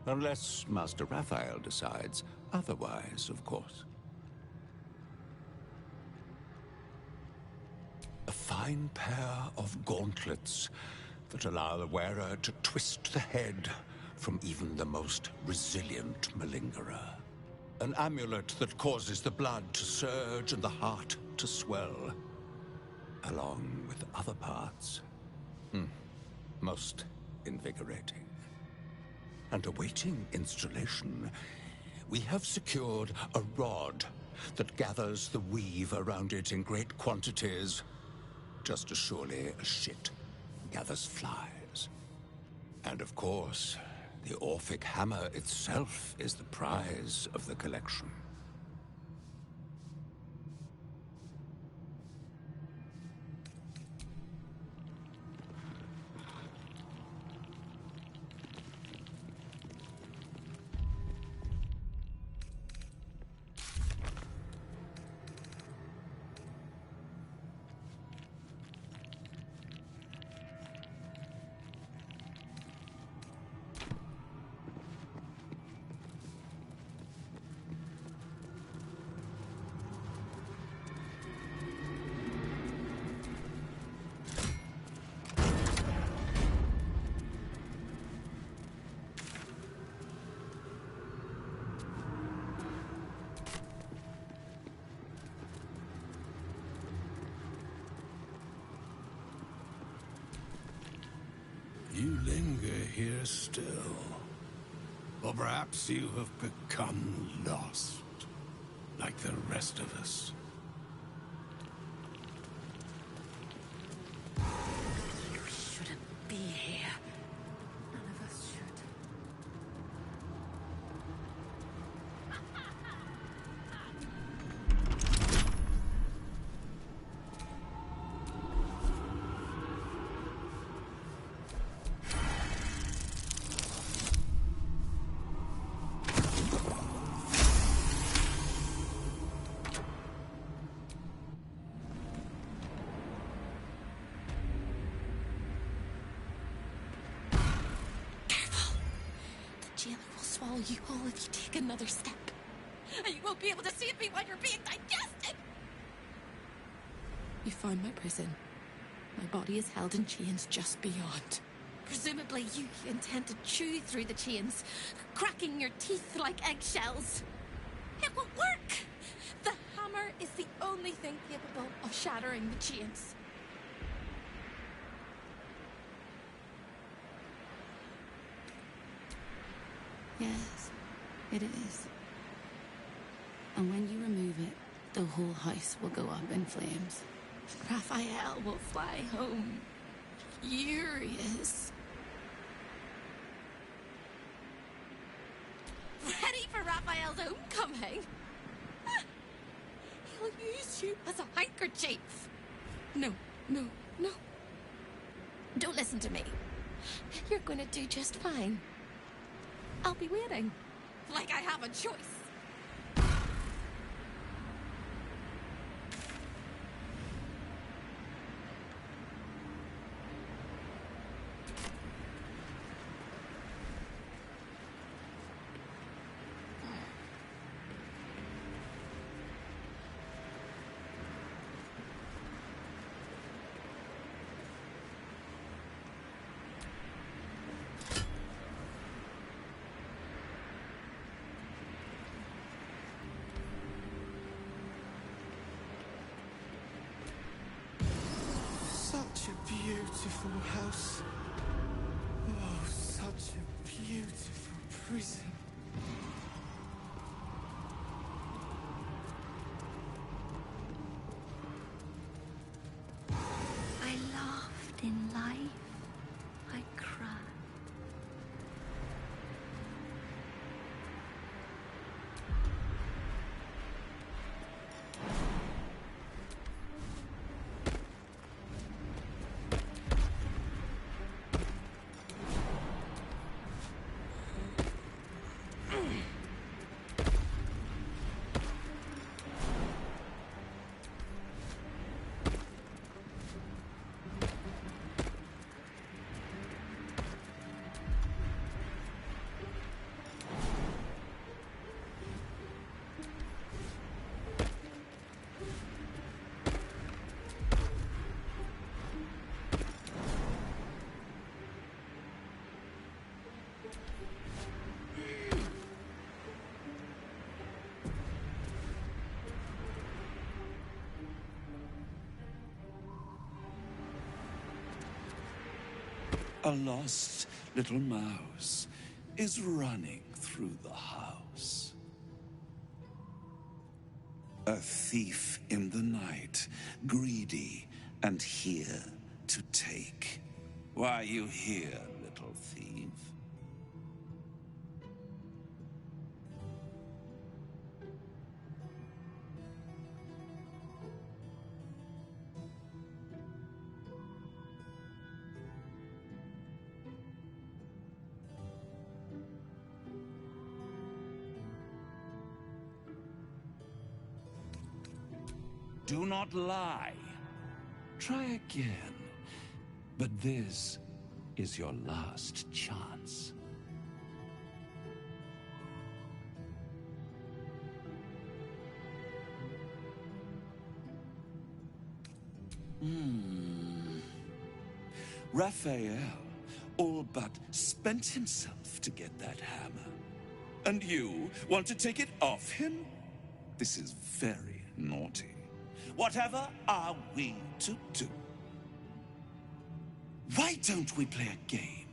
T: Unless Master Raphael decides otherwise, of course. A fine pair of gauntlets that allow the wearer to twist the head from even the most resilient malingerer. An amulet that causes the blood to surge and the heart to swell, along with other parts. Most invigorating. And awaiting installation, we have secured a rod that gathers the weave around it in great quantities, just as surely as shit gathers flies. And of course, the Orphic hammer itself is the prize of the collection.
O: You linger here still. Or perhaps you have become lost, like the rest of us.
I: You shouldn't be here. None of us should.
L: Jailer will swallow you whole if you take another step. And you won't be able to see me while you're being digested! You found my prison. My body is held in chains just beyond. Presumably you intend to chew through the chains, cracking your teeth like eggshells. It will work! The hammer is the only thing capable of shattering the chains.
U: Yes, it is. And when you remove it, the whole house will go up in flames.
L: Raphael will fly home, furious. Ready for Raphael's homecoming? He'll use you as a handkerchief. No, no, no. Don't listen to me. You're going to do just fine. I'll be waiting. Like I have a choice.
V: Such a beautiful house. Oh, such a beautiful prison.
I: I laughed in life. I cried.
A: A lost little mouse is running through the house. A thief in the night, greedy and here to take. Why are you here, little thief? Do not lie. Try again. But this is your last chance. Raphael all but spent himself to get that hammer. And you want to take it off him? This is very naughty. Whatever are we to do? Why don't we play a game?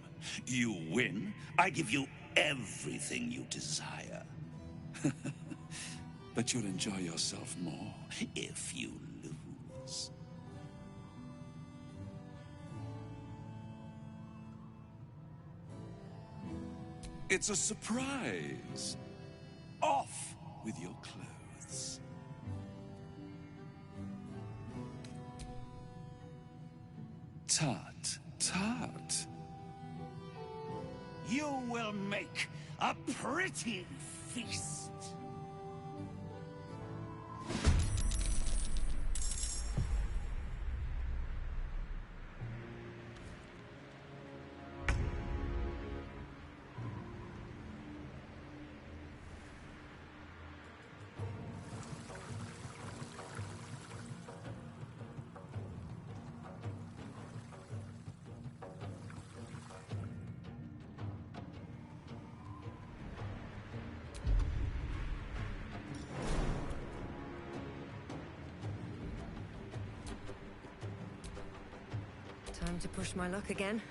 A: You win, I give you everything you desire. But you'll enjoy yourself more if you lose. It's a surprise. Off with your clothes. Tut, tut.
P: You will make a pretty feast.
E: Time to push my luck again.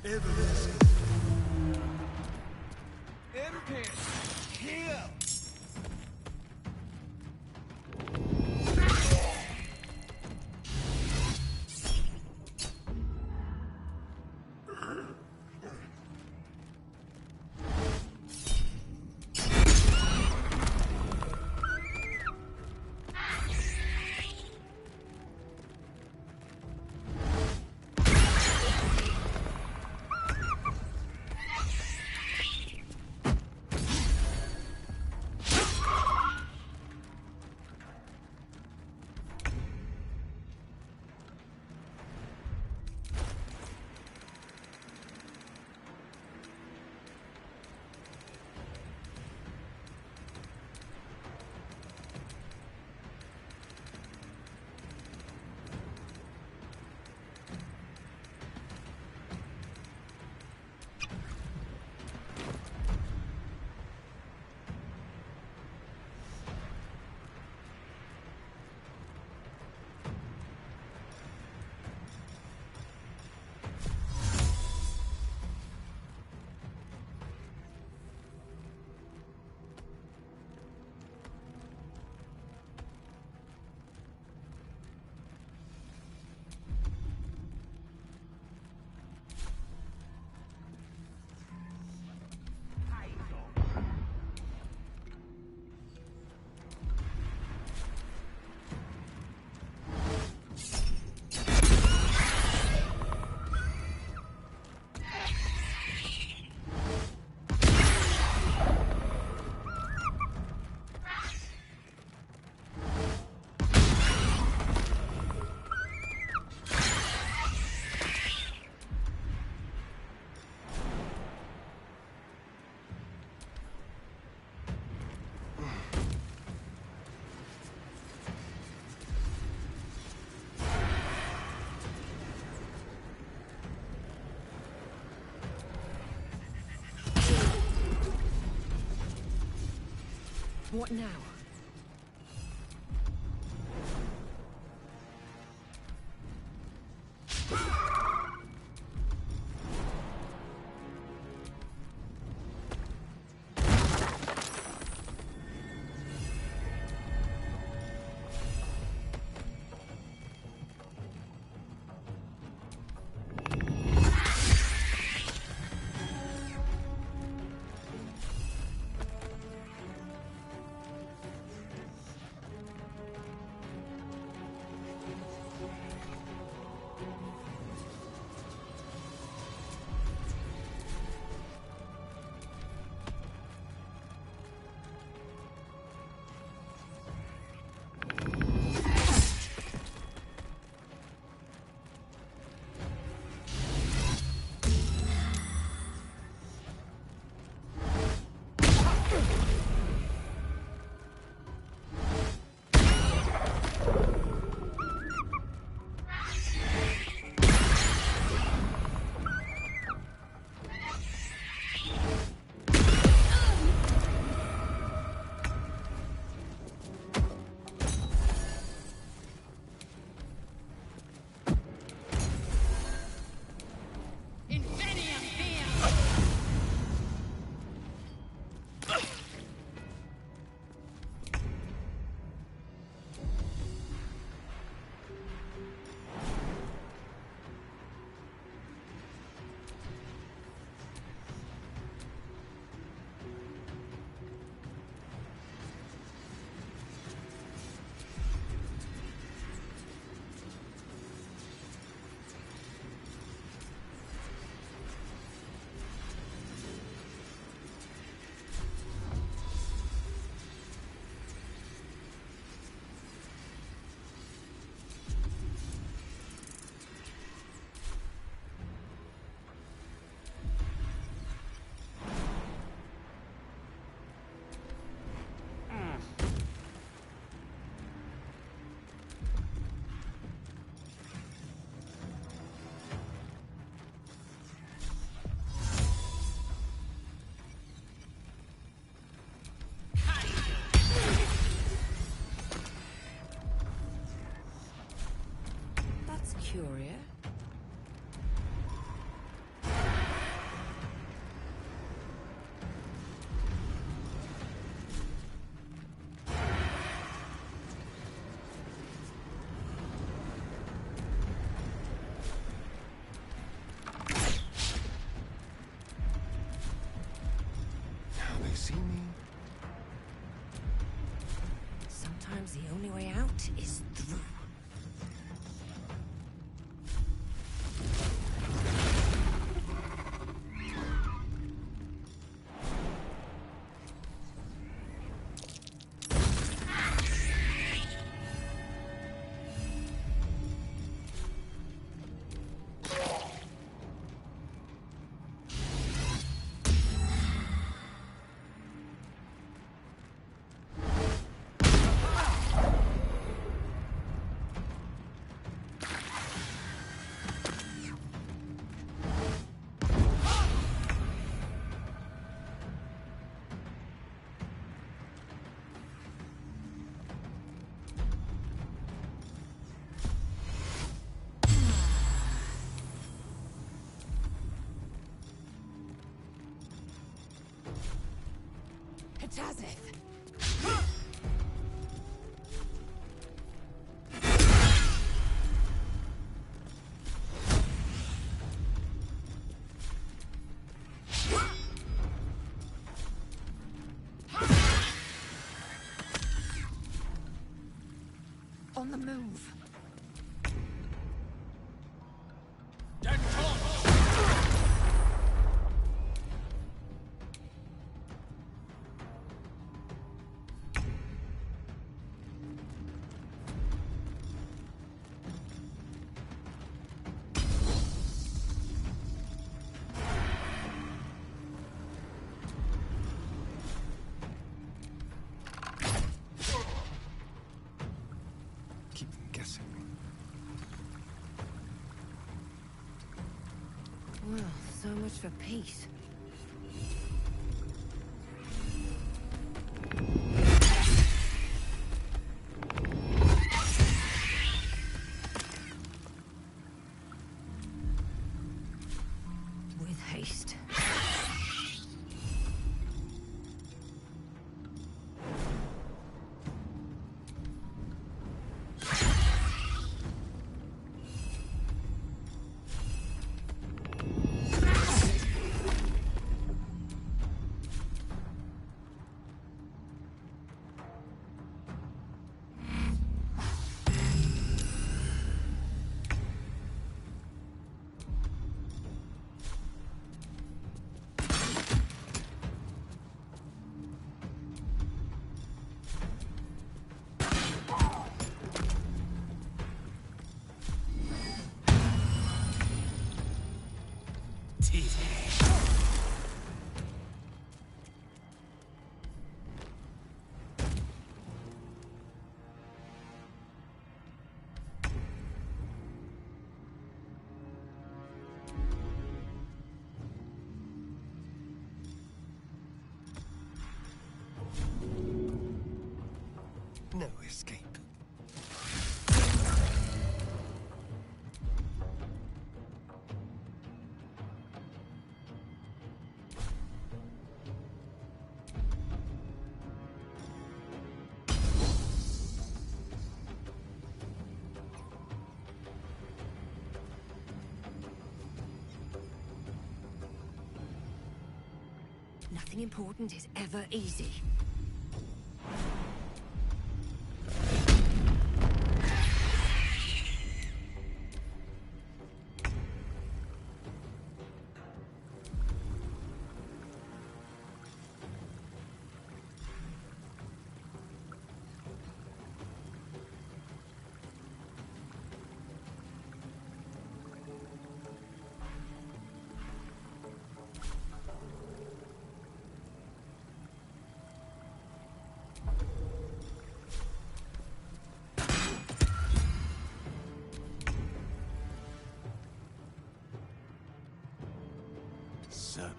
S: Impy! Heal!
E: What now?
I: On the move.
D: Keep them guessing.
I: Well, so much for peace. With haste.
D: No escape.
I: Nothing important is ever easy.
C: Certainly.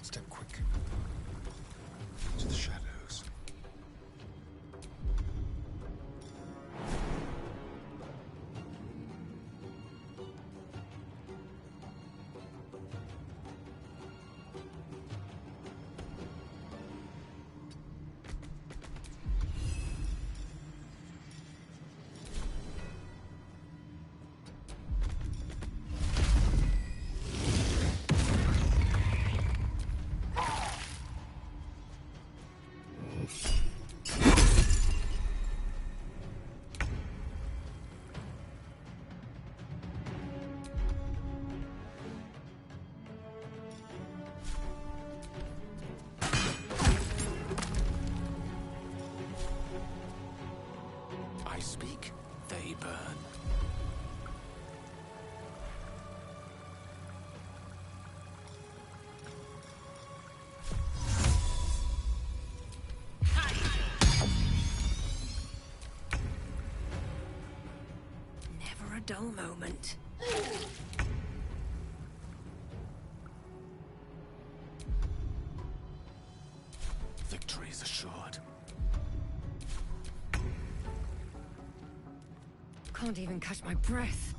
D: Step quick. To the shadows.
C: I speak, they burn.
I: Never a dull moment.
C: Victory is assured.
I: Can't even catch my breath.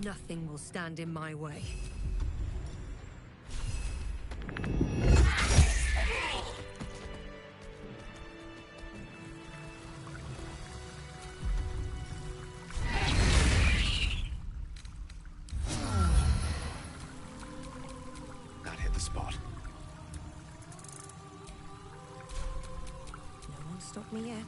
I: Nothing will stand in my way.
D: That hit the spot.
I: No one stopped me yet.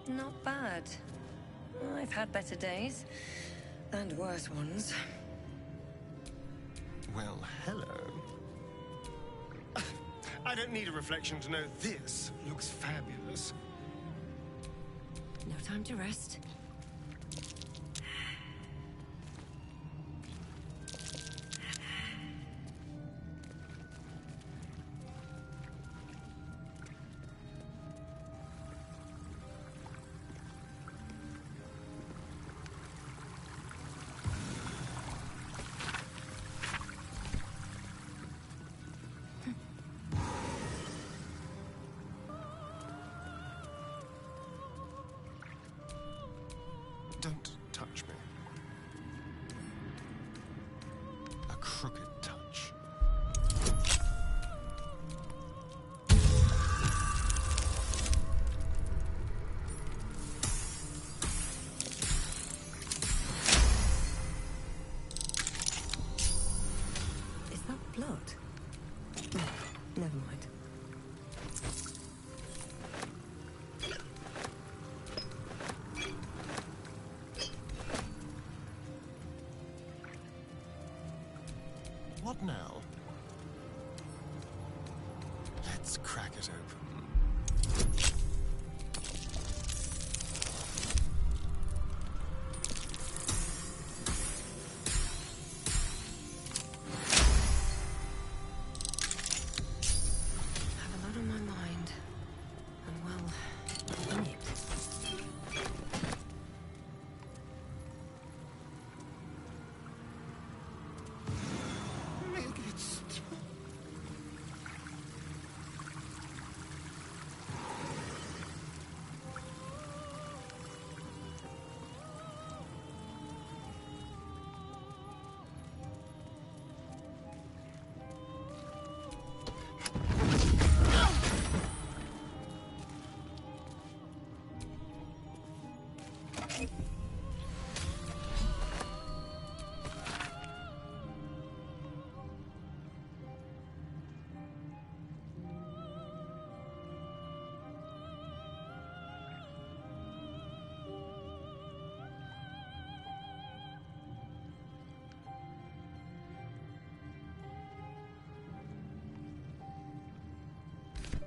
I: Not bad. I've had better days. And worse ones.
D: Well, hello. I don't need a reflection to know this looks fabulous.
I: No time to rest.
D: Don't touch me. A crooked touch.
I: Is that blood? No, never mind.
D: What now? Let's crack it open.
I: I have a lot on my mind. And well, in it.
D: Make it stop.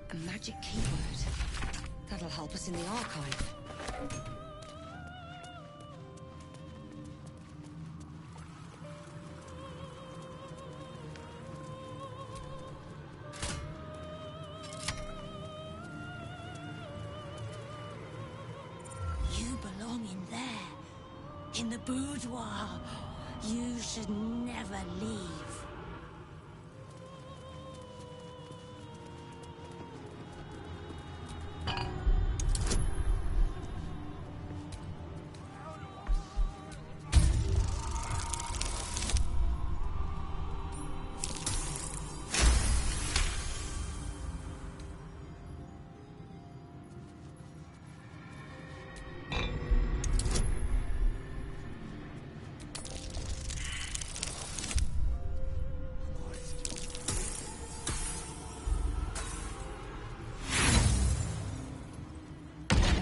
I: A magic keyword. That'll help us in the archive.
G: You belong in there. In the boudoir. You should never leave.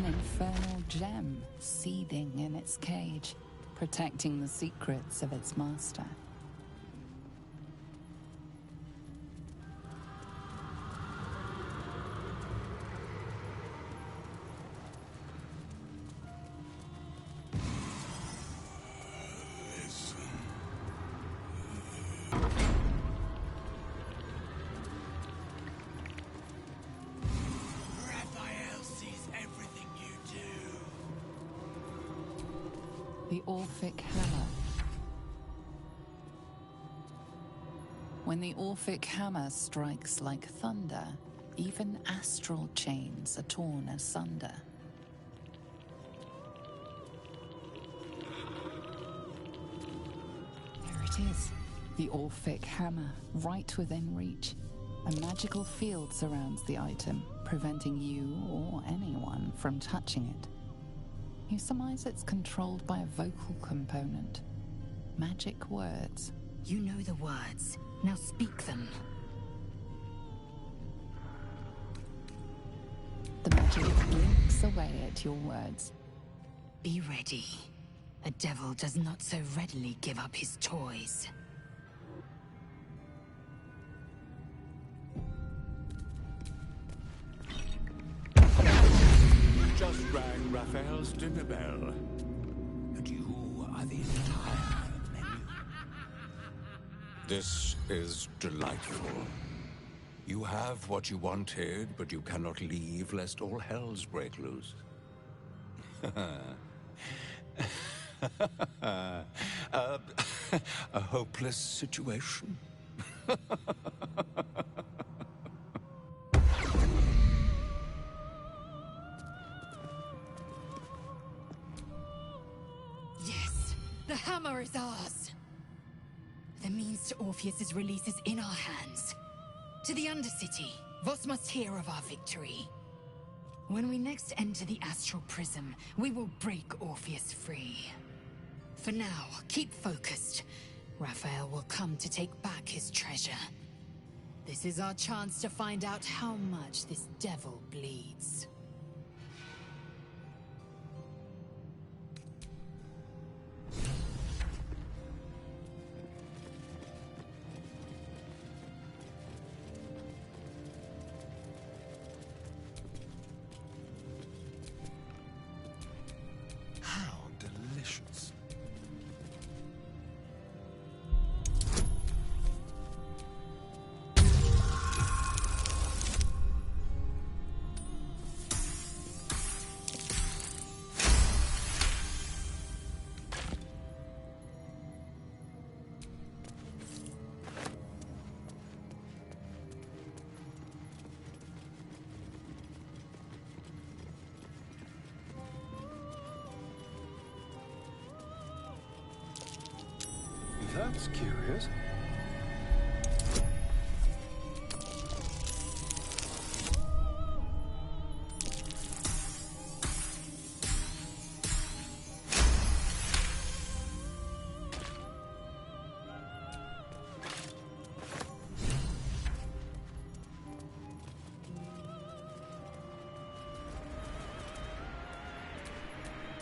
J: Infernal gem seething in its cage, protecting the secrets of its master. The Orphic Hammer. When the Orphic Hammer strikes like thunder, even astral chains are torn asunder. There it is. The Orphic Hammer, right within reach. A magical field surrounds the item, preventing you or anyone from touching it. You surmise it's controlled by a vocal component. Magic words.
R: You know the words. Now speak them.
J: The magic blinks away at your words.
R: Be ready. A devil does not so readily give up his toys.
T: Just rang Raphael's dinner bell. And you are the entire menu. This is delightful. You have what you wanted, but you cannot leave lest all hells break loose. A hopeless situation.
R: Yes, the hammer is ours. The means to Orpheus's release is in our hands. To the Undercity, Voss must hear of our victory. When we next enter the Astral Prism, we will break Orpheus free. For now, keep focused. Raphael will come to take back his treasure. This is our chance to find out how much this devil bleeds.
D: How delicious. That's curious.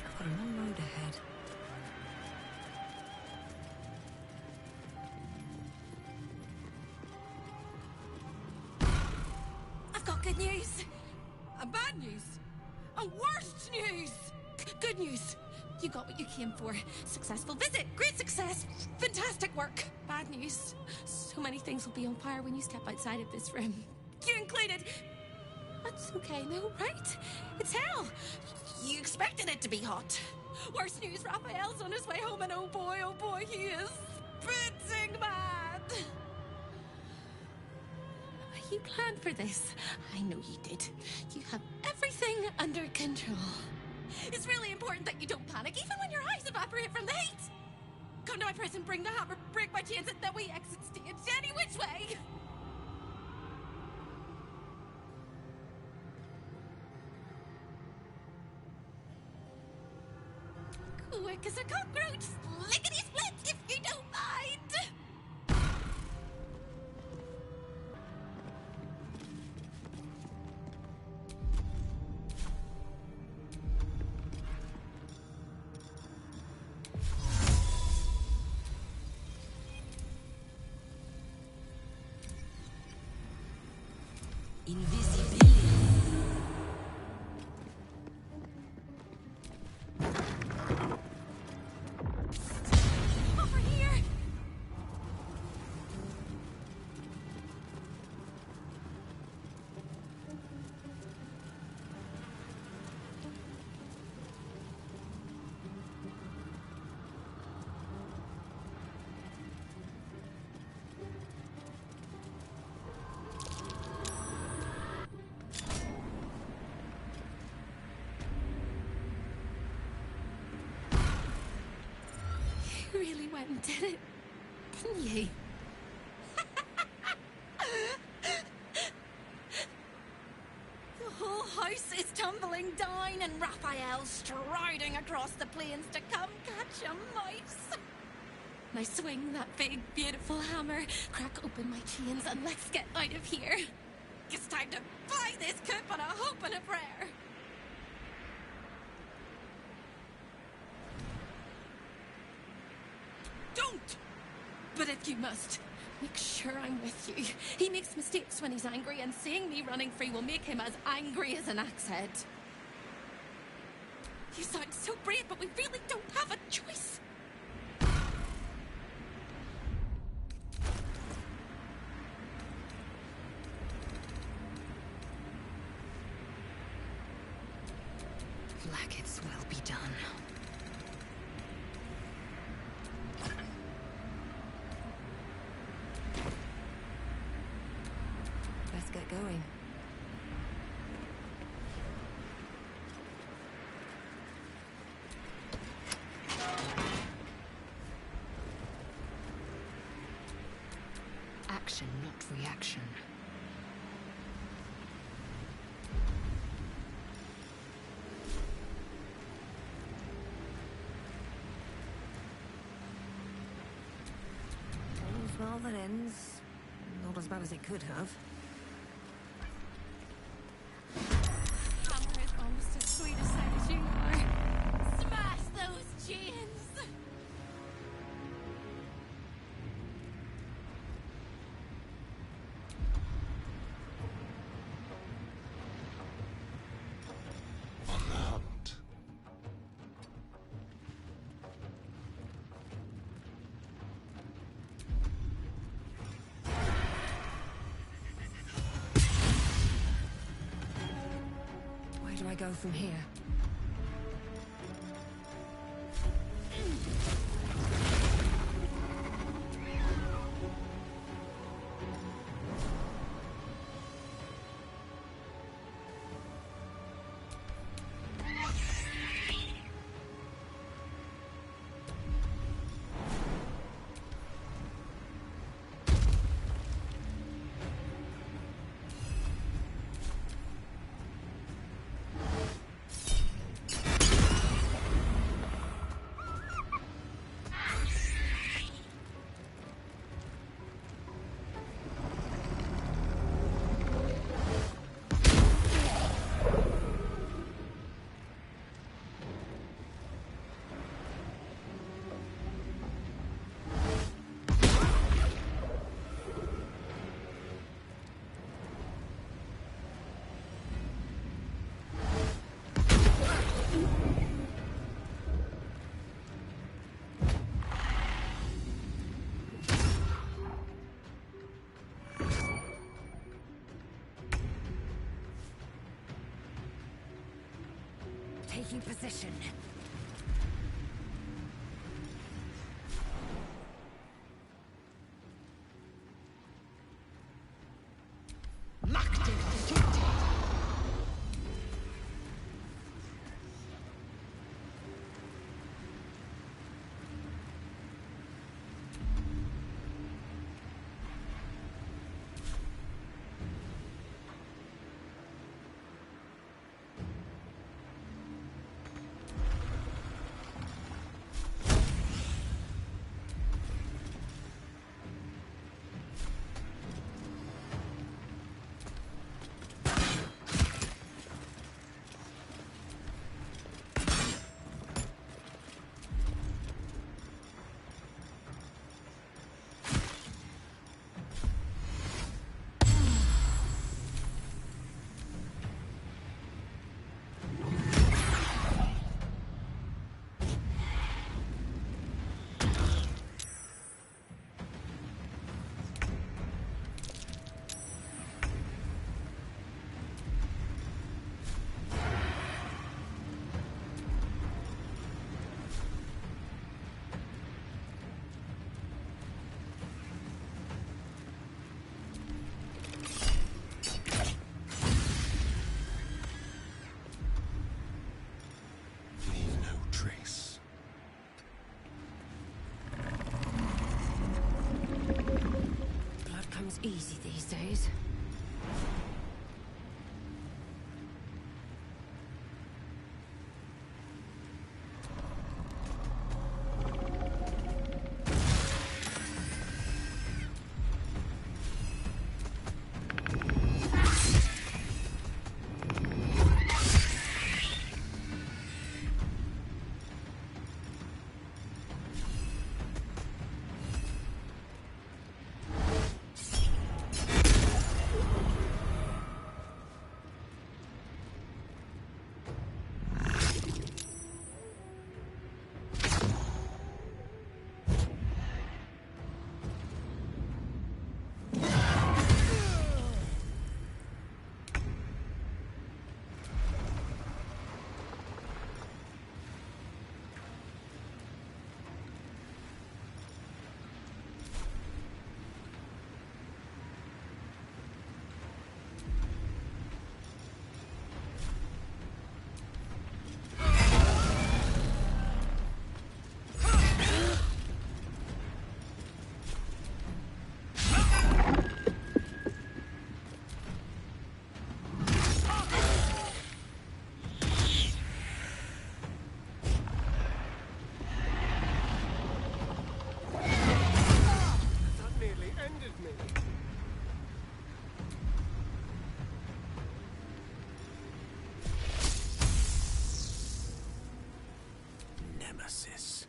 I: I've got a long road ahead. I've got good news. And bad news. And worst news. Good news. You got what you came for. Successful visit. Great success. Fantastic work. Bad news. So many things will be on fire when you step outside of this room. You included. That's okay though, right? It's hell. You expected it to be hot. Worst news, Raphael's on his way home and oh boy, he is spitting mad. You planned for this. I know you did. You have everything under control. It's really important that you don't panic, even when your eyes evaporate from the heat. Come to my prison, bring the hammer, break my chains, and then we exit stage any which way. Quick as a cockroach, lickety-split, if you don't mind. Invisibility. Over here.
L: and did it, didn't ye?
N: The whole house is tumbling down and Raphael's striding across the plains to come catch a mouse.
L: Now swing that big, beautiful hammer, crack open my chains, and let's get out of here.
N: It's time to buy this coop on a hope and a prayer.
L: Don't! But if you must, make sure I'm with you. He makes mistakes when he's angry, and seeing me running free will make him as angry as an axe head. You sound so brave, but we really don't have a choice.
I: Like its will be done. Let's get going. Action, not reaction.
B: Well, that ends. Not as bad as it could have.
L: Hammer is almost as sweet a sight as you are. Smash those chains!
O: On the hunt.
B: Where do I go from here? Taking position. comes easy these days.
T: Nemesis.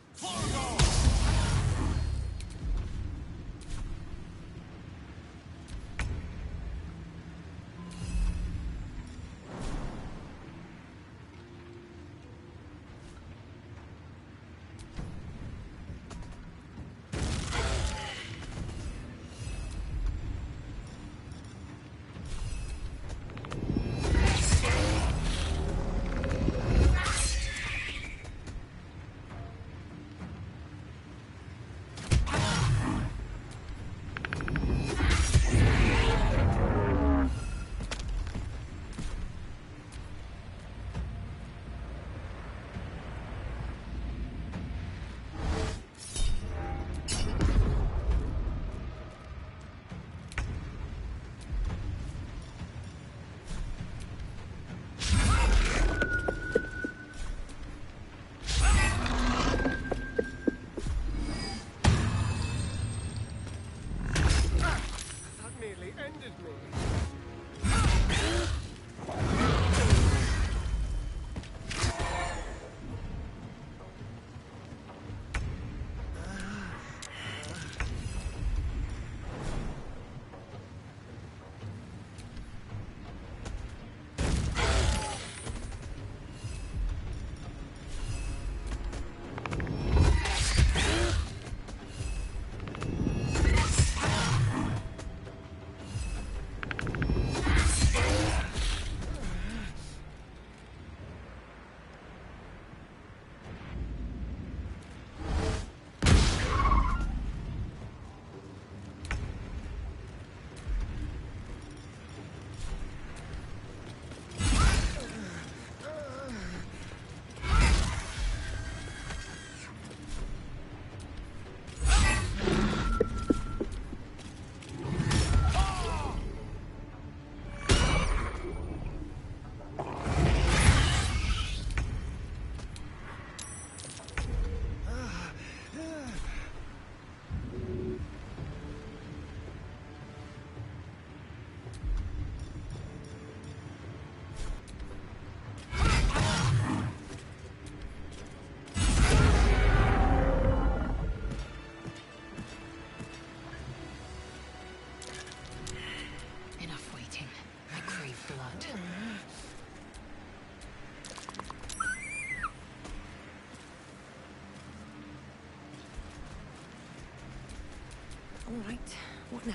B: All right, what now?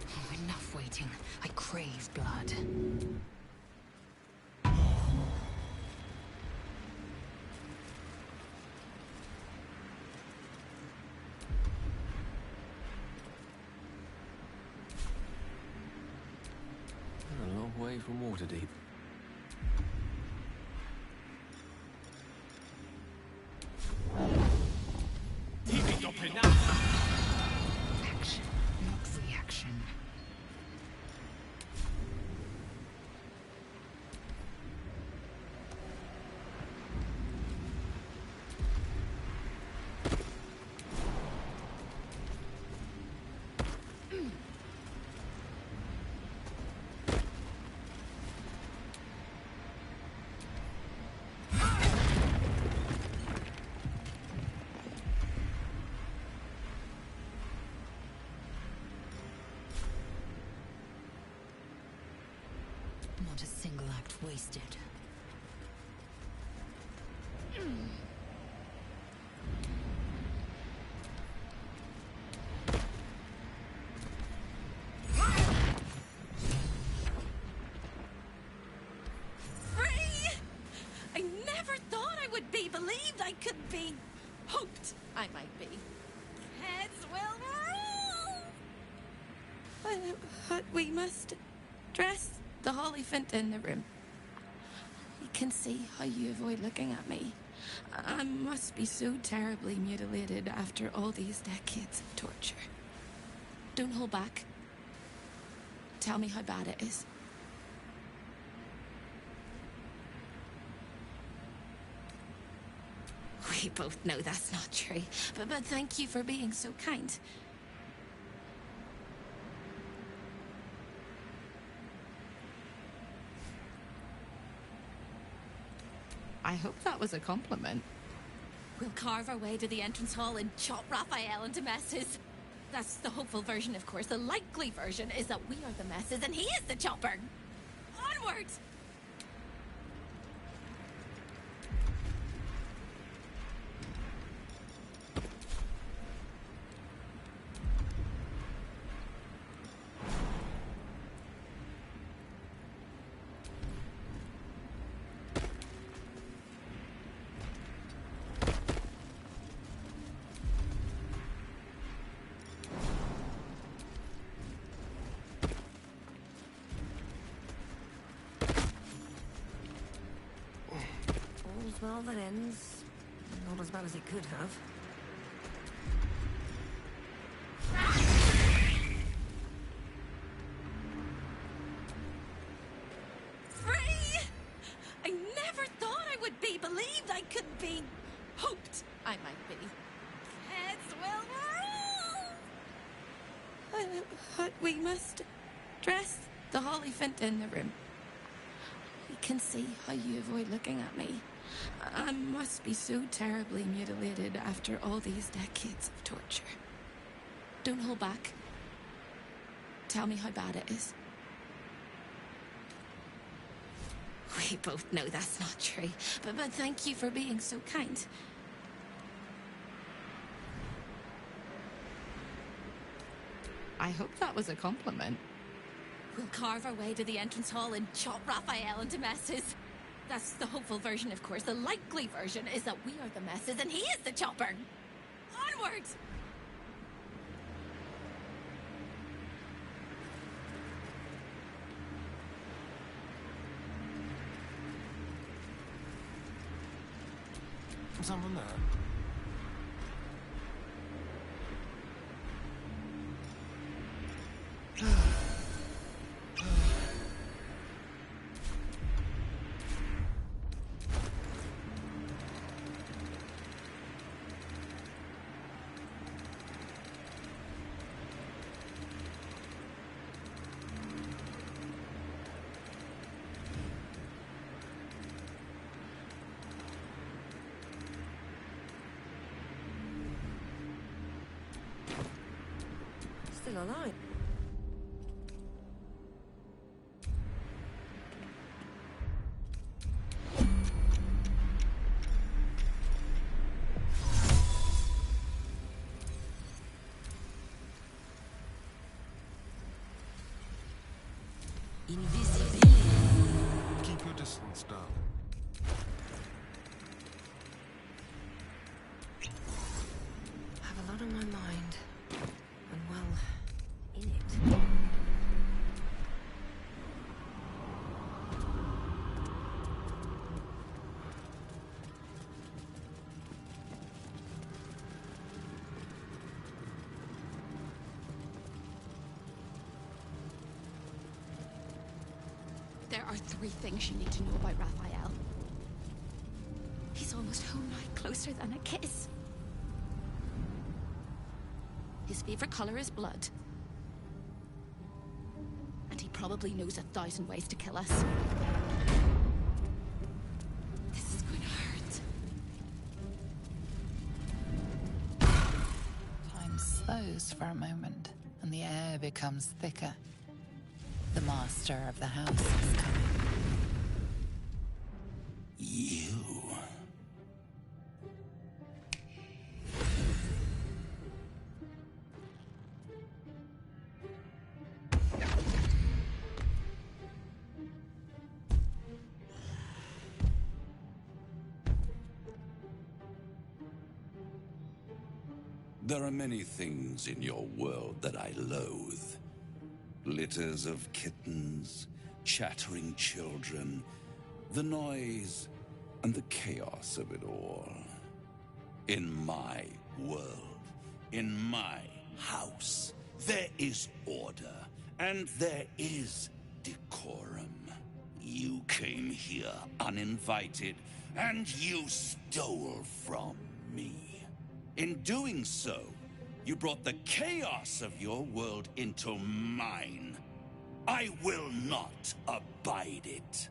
B: Oh, enough waiting. I crave blood.
C: A long way from Waterdeep.
B: want a single act wasted.
G: Free! I never thought I would be believed. I could be hoped I might be. Heads will roll! But we must dress the elephant in the room. I can see how you avoid looking at me. I must be so terribly mutilated after all these decades of torture. Don't hold back. Tell me how bad it is. We both know that's not true, but thank you for being so kind. I hope that was a compliment. We'll carve our way to the entrance hall and chop Raphael into messes. That's the hopeful version, of course. The likely version is that we are the messes and he is the chopper. Onwards!
B: All's well that ends. Not as bad as it could have.
G: Free! I never thought I would be believed. I could be hoped I might be. Heads will roll! But we must dress the elephant in the room. I can see how you avoid looking at me. I must be so terribly mutilated after all these decades of torture. Don't hold back. Tell me how bad it is. We both know that's not true, but thank you for being so kind. I hope that was a compliment. We'll carve our way to the entrance hall and chop Raphael into messes. That's the hopeful version, of course. The likely version is that we are the messes and he is the chopper. Onwards!
D: Someone there?
B: Still alive.
N: Invisibility.
D: Keep your distance, darling.
B: I have a lot on my mind. And well, in it.
G: There are 3 things you need to know about Raphael. He's almost home now, closer than a kiss. His favorite color is blood. And he probably knows 1,000 ways to kill us. This is going to hurt.
J: Time slows for a moment, and the air becomes thicker. The master of the house is coming.
A: You. There are many things in your world that I loathe. Litters of kittens, chattering children, the noise and the chaos of it all. In my world, in my house, there is order, and there is decorum. You came here uninvited, and you stole from me. In doing so, you brought the chaos of your world into mine. I will not abide it.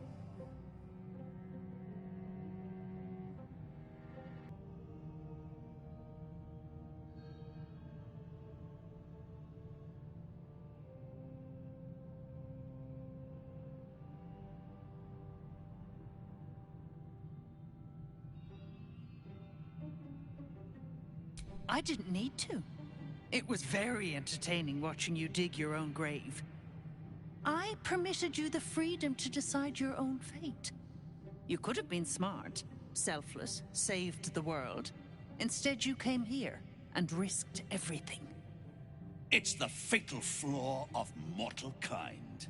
R: I didn't need to. It was very entertaining watching you dig your own grave. I permitted you the freedom to decide your own fate. You could have been smart, selfless, saved the world. Instead, you came here and risked everything.
A: It's the fatal flaw of mortal kind.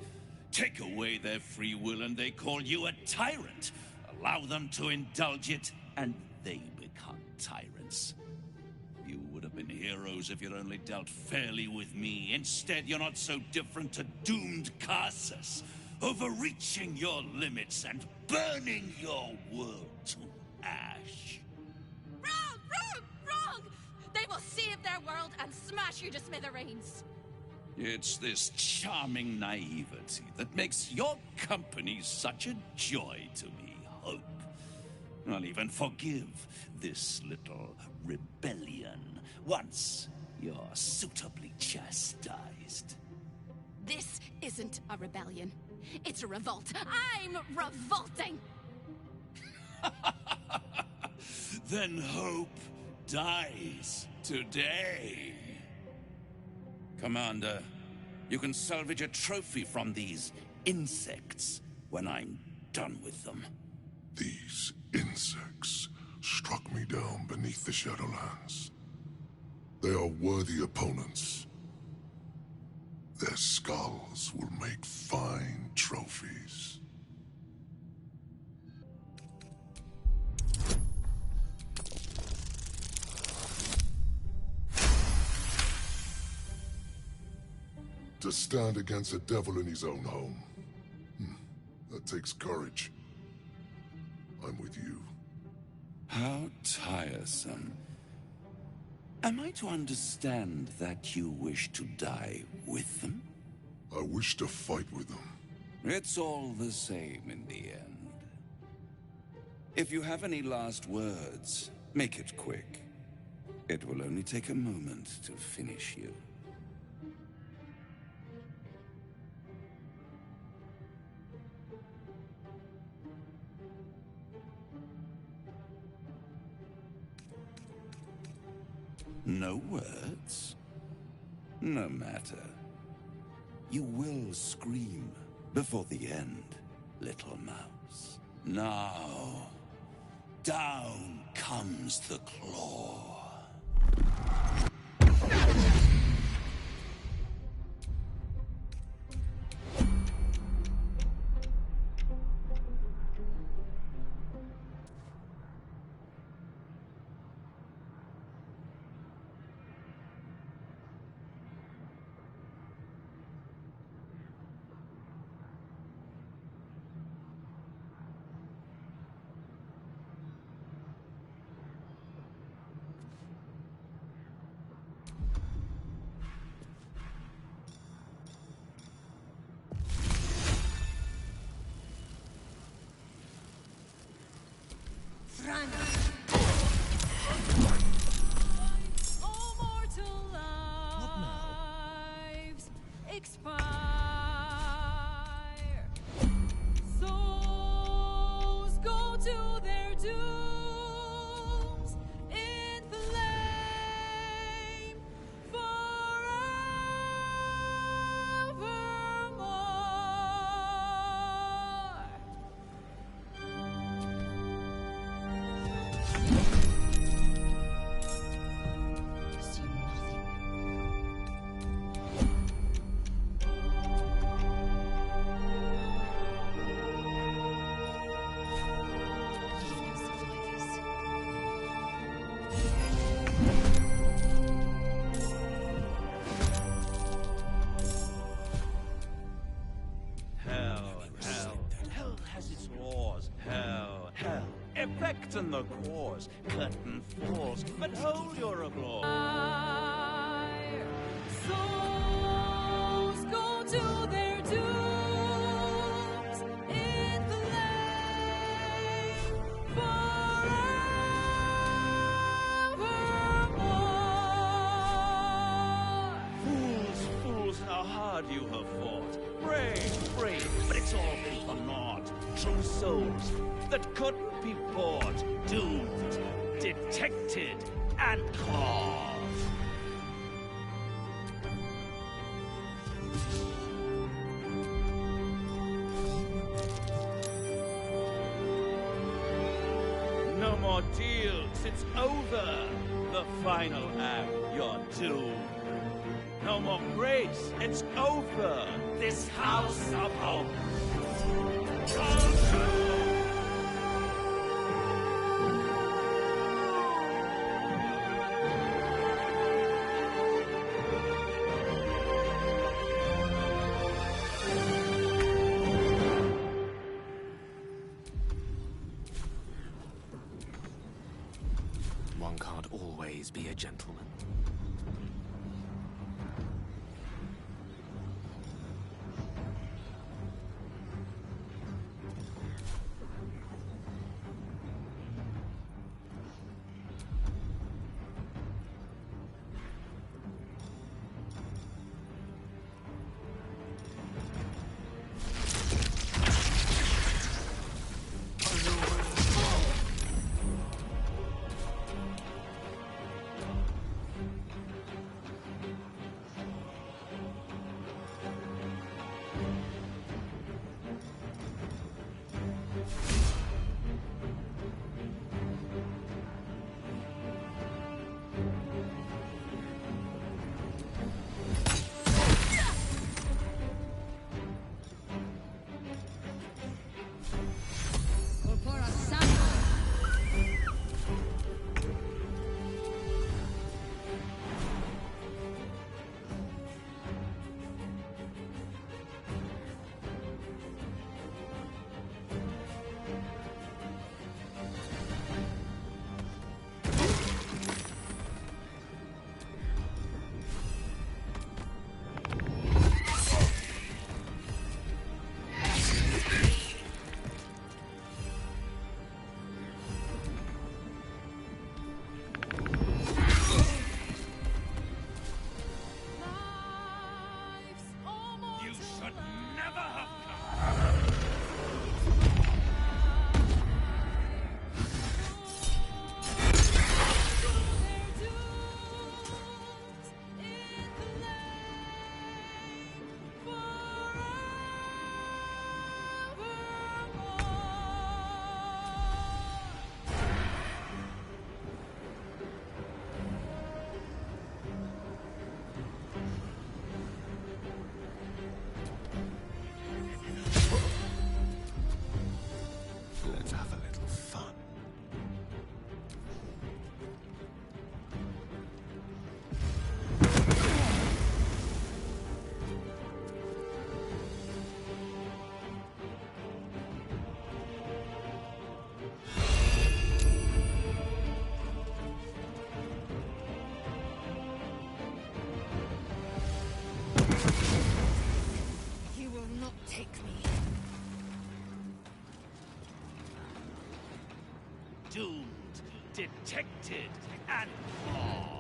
A: Take away their free will and they call you a tyrant. Allow them to indulge it and they become tyrants. You would have been heroes if you'd only dealt fairly with me. Instead, you're not so different to doomed Carsus, overreaching your limits and burning your world to ash.
N: Wrong! Wrong! Wrong! They will save their world and smash you to smithereens.
A: It's this charming naivety that makes your company such a joy to me, Hope. I'll even forgive this little rebellion once you're suitably chastised.
N: This isn't a rebellion. It's a revolt. I'm revolting!
A: Then Hope dies today. Commander, you can salvage a trophy from these insects when I'm done with them.
K: These insects struck me down beneath the Shadowlands. They are worthy opponents. Their skulls will make fine trophies. To stand against a devil in his own home. That takes courage. I'm with you.
A: How tiresome. Am I to understand that you wish to die with them?
K: I wish to fight with them.
A: It's all the same in the end. If you have any last words, make it quick. It will only take a moment to finish you. No words? No matter. You will scream before the end, little mouse. Now, down comes the claw.
M: Often the cause, curtain falls, but hold your applause.
Q: Souls go to their dooms in flame forevermore.
M: Fools, how hard you have fought. Brave, but it's all been for naught. True souls that couldn't be bought, doomed, detected, and caught. No more deals, it's over. The final act, you're doomed. No more grace, it's over. This house of hope.
C: One can't always be a gentleman.
D: Let's have a little fun.
I: You will not take me.
M: Doomed, detected, and caught.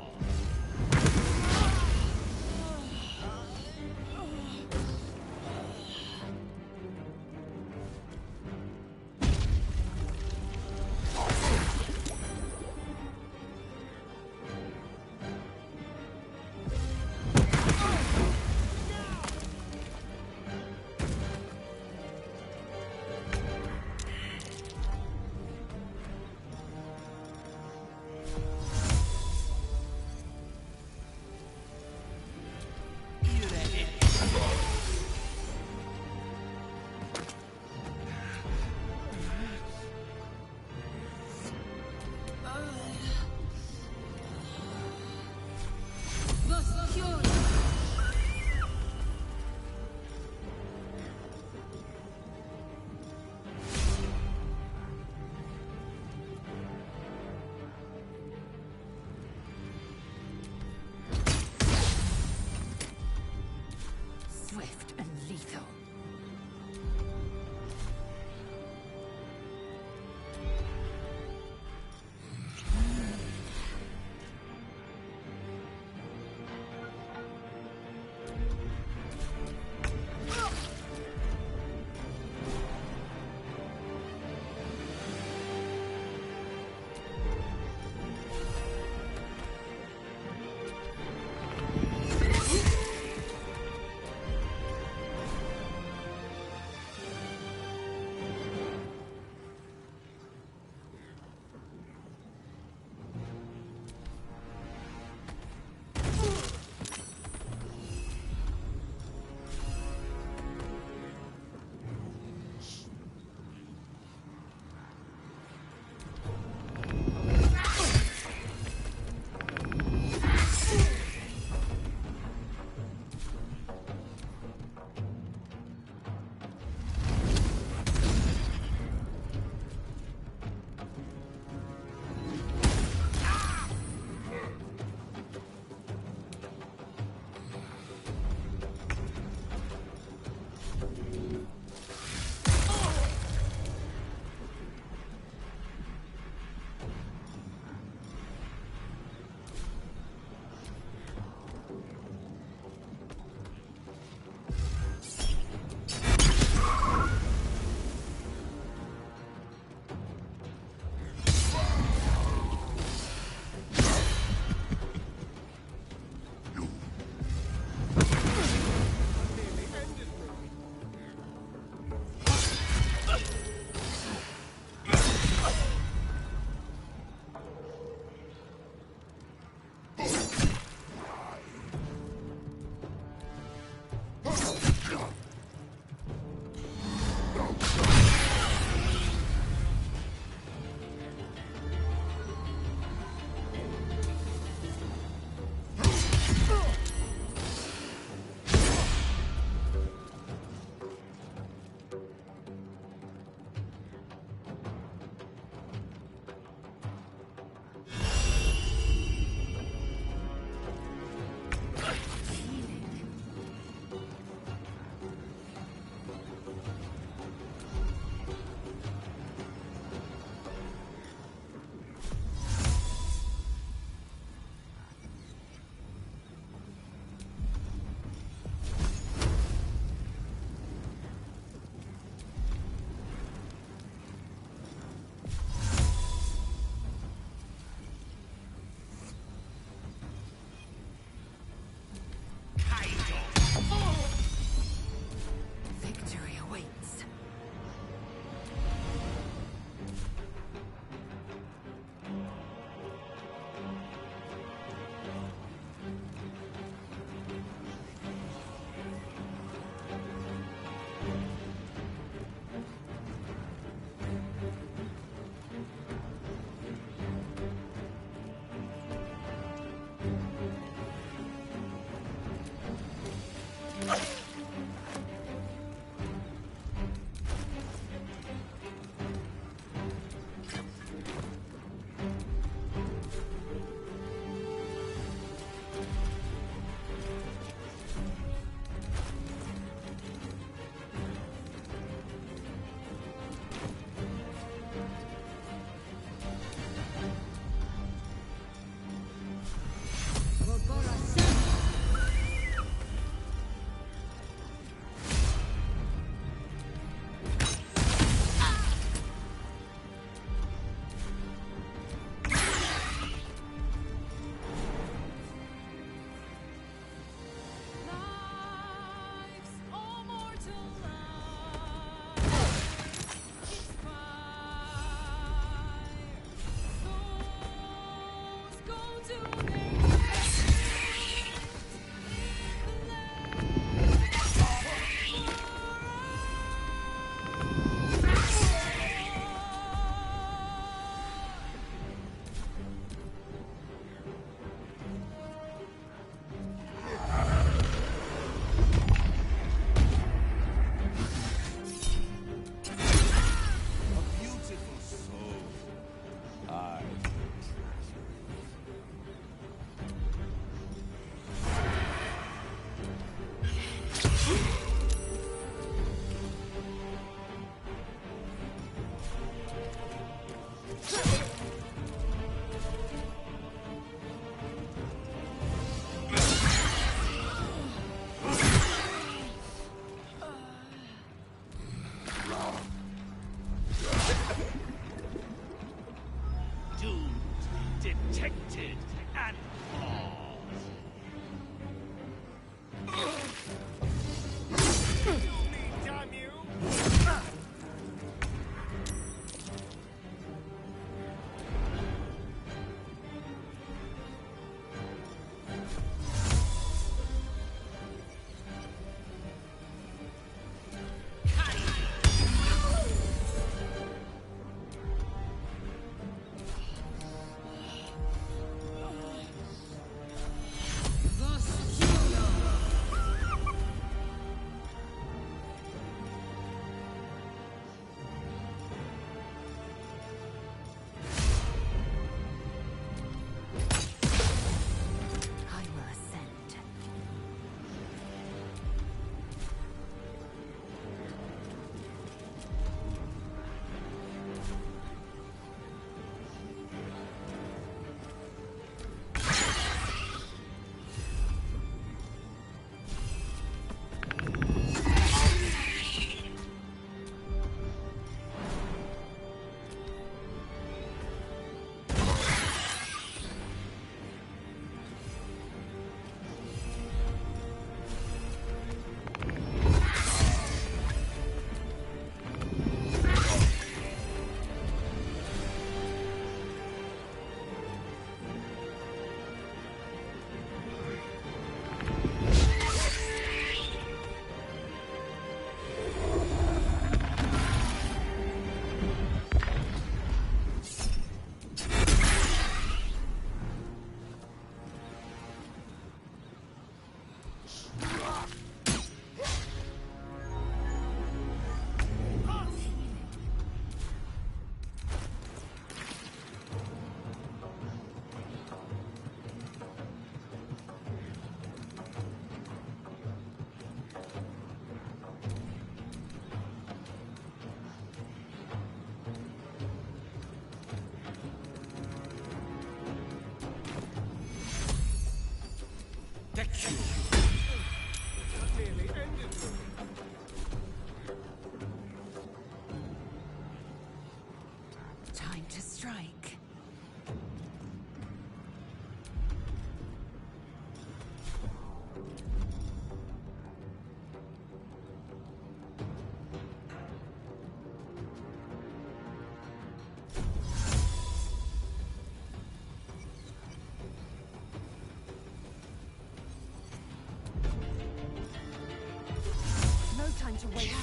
Q: way out.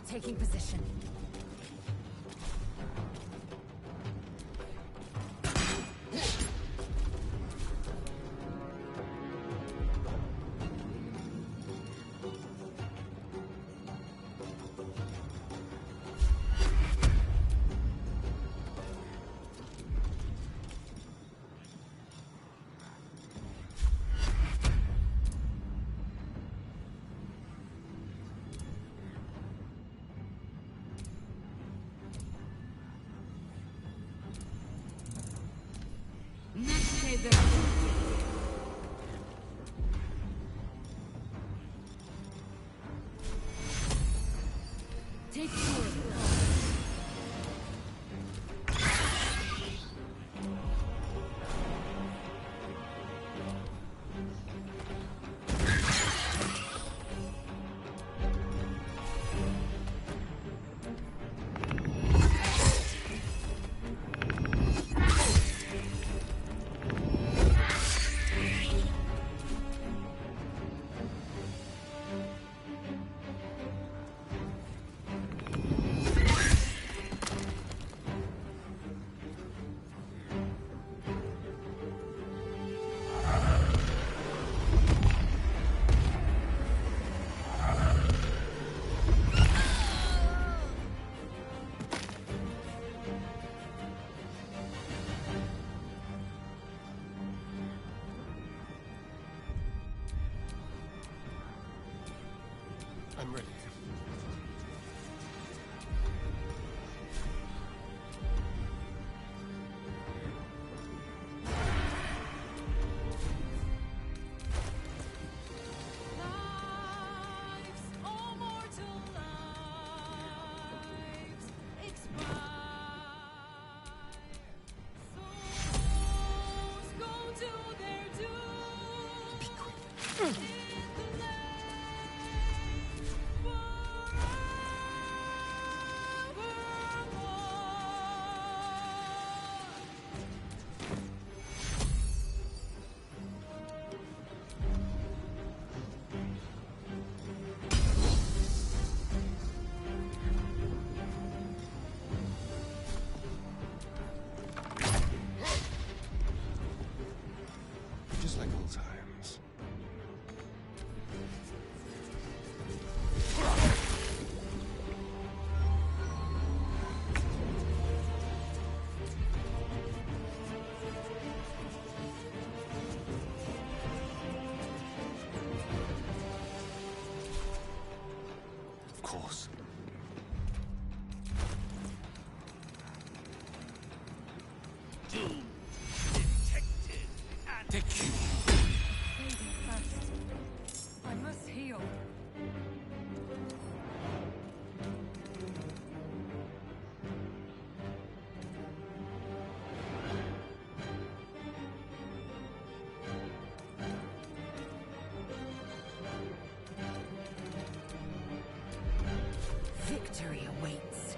Q: Taking position. Take forward.
D: I'm ready. Just like old times. Of course.
M: Doom detected and
C: Take you.
Q: Bathing first. I must heal. Victory awaits.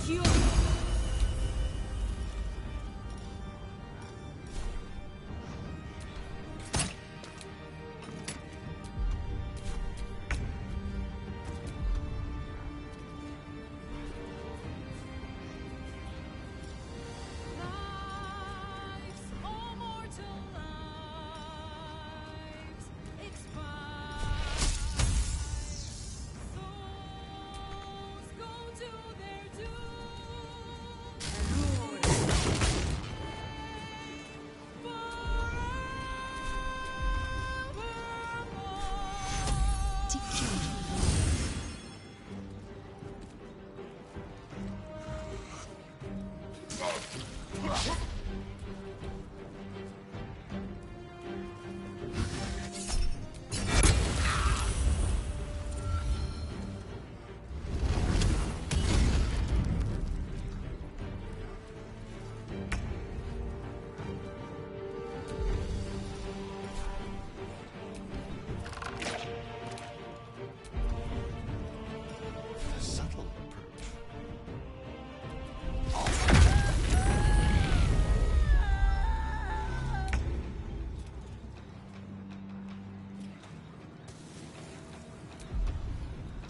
Q: secure.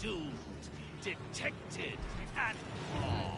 M: Doomed, detected, and lost.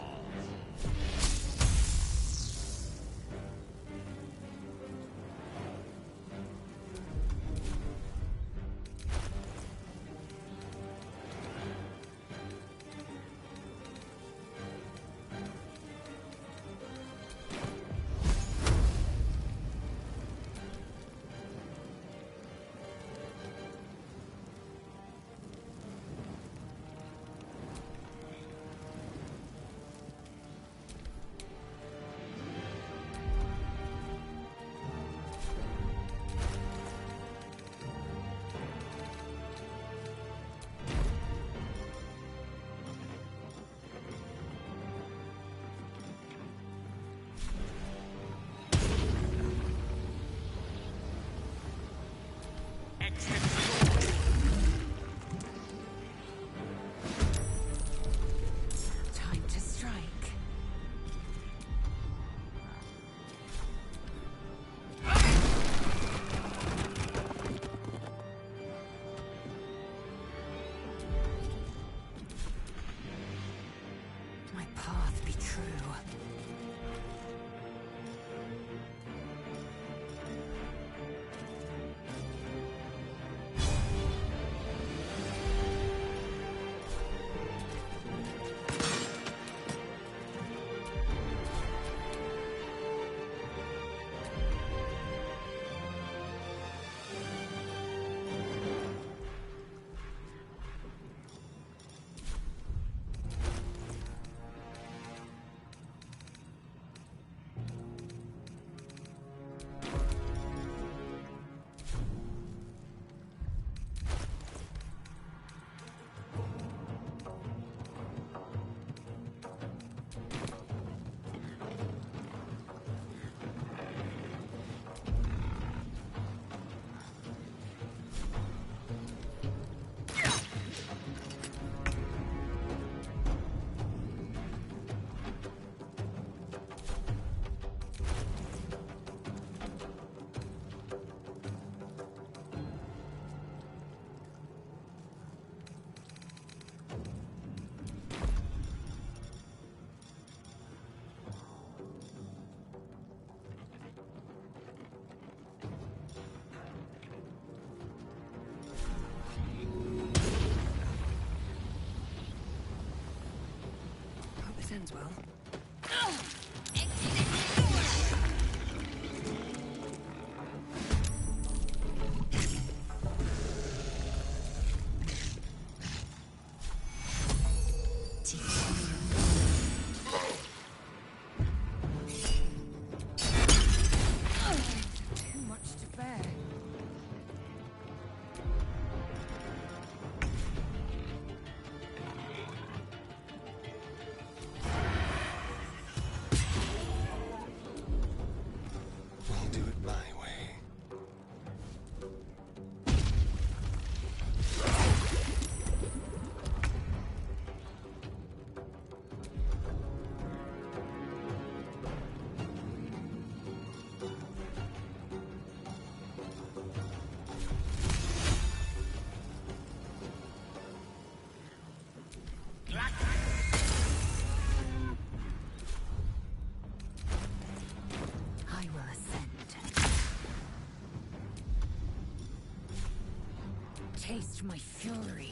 B: Time to strike. My path be true. Hope this ends well. Too much to bear.
I: I will ascend. Taste my fury.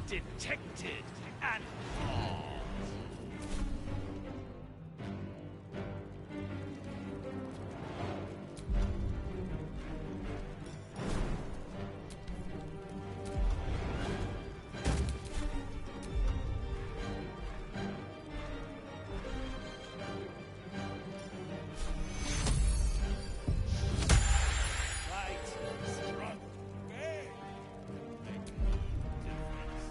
M: Detected and caught. Right, strong, big. Make no difference.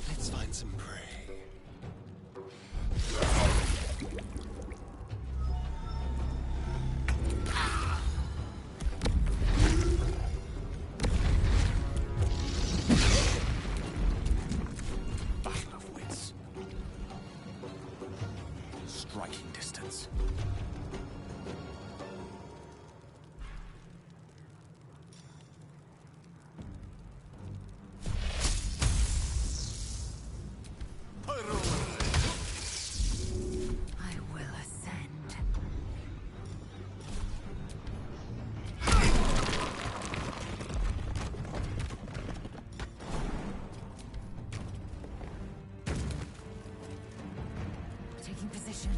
D: Let's find some prey.
S: Battle of wits. Striking distance.
I: I will ascend. Taking position.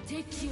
I: Take you.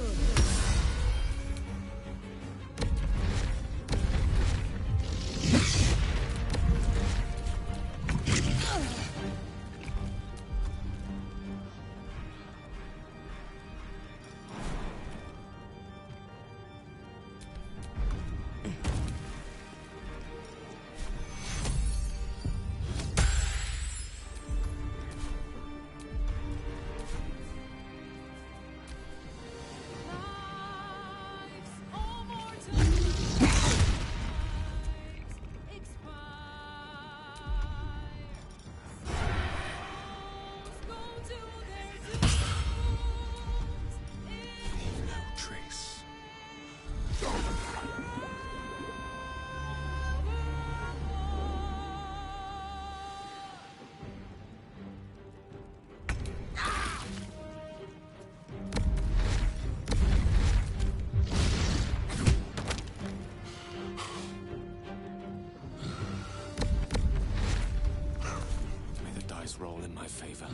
S: Roll in my favor.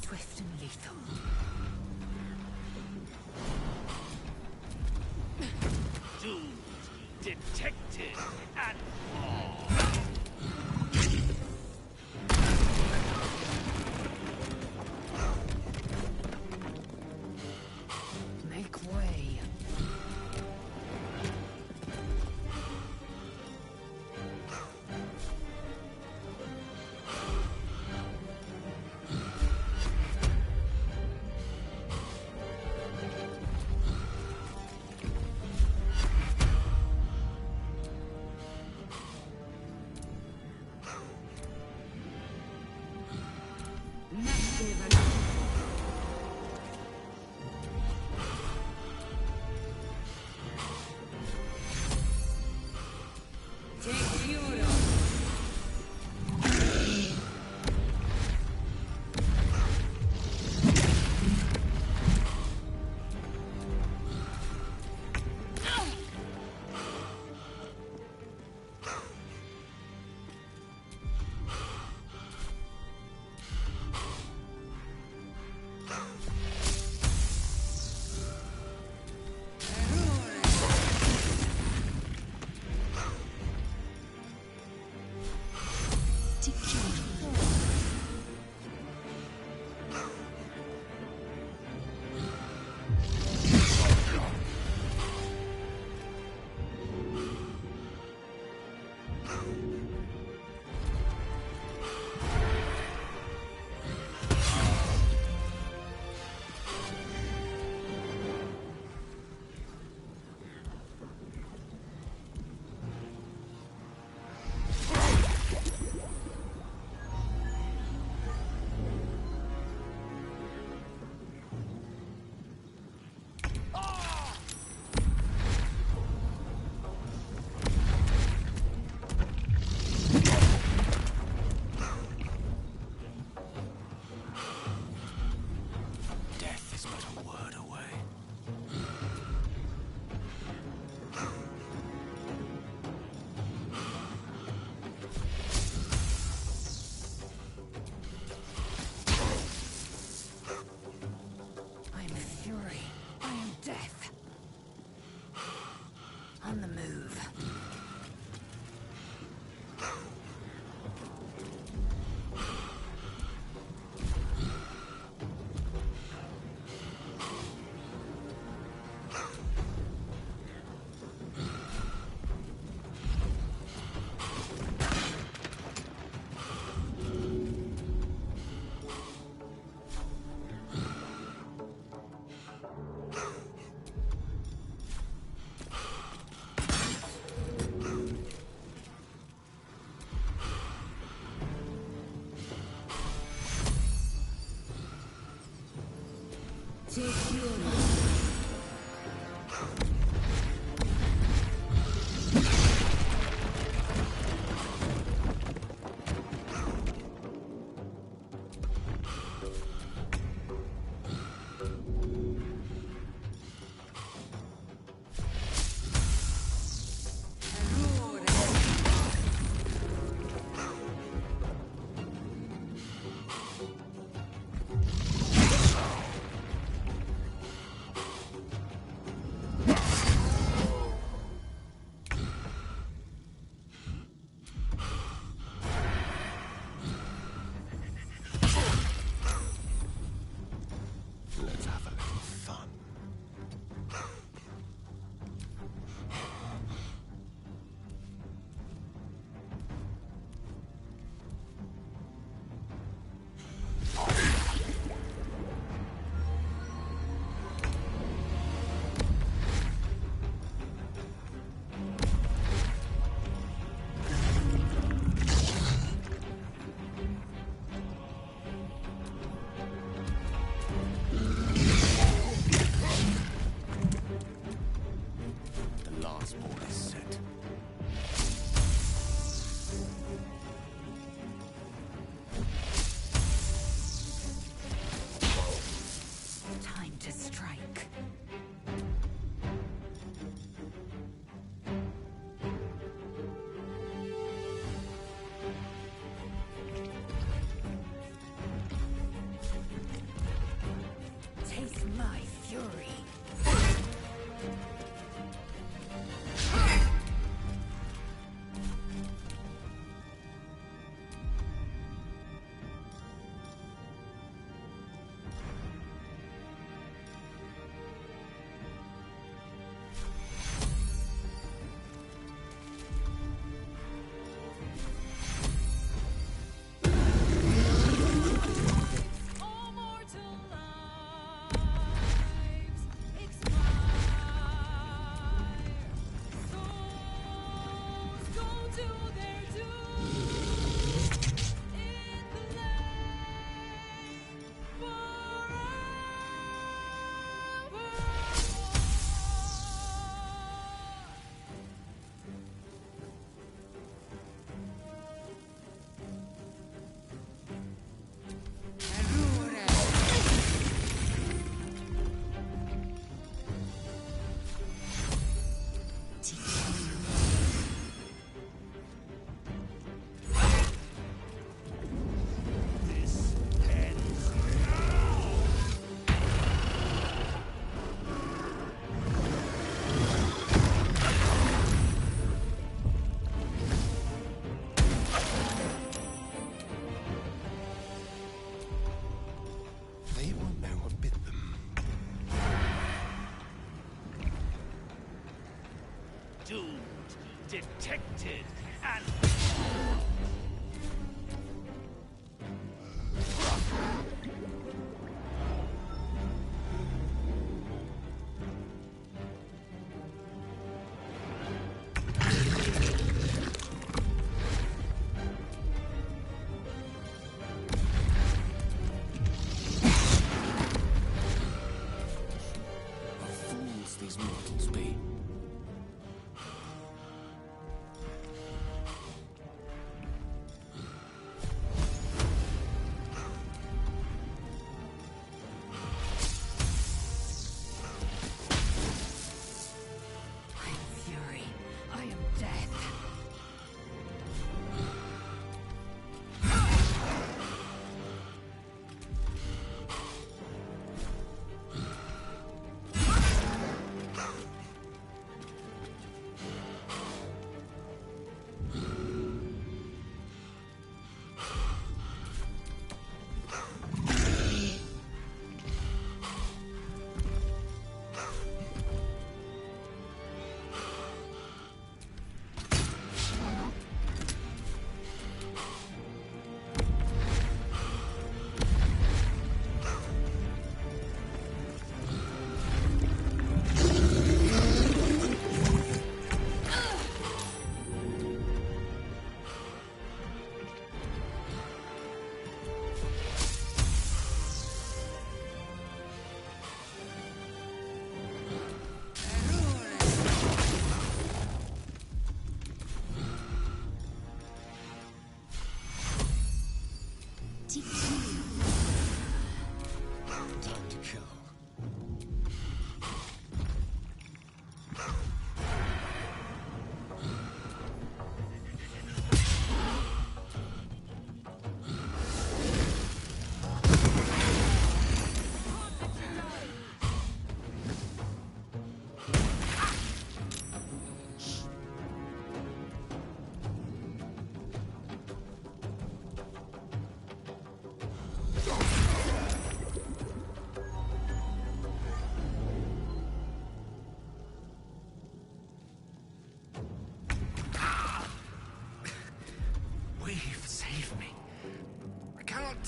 I: Swift and lethal.
M: Doomed, detected, and more.
I: Make way.
B: On the move.
D: Let's have a little fun. The last ball is set.
R: Time to strike. Taste my fury. They won't know what bit them.
M: Doomed, detected, and...
C: Fools these mortals be.
R: I am fury. I am death.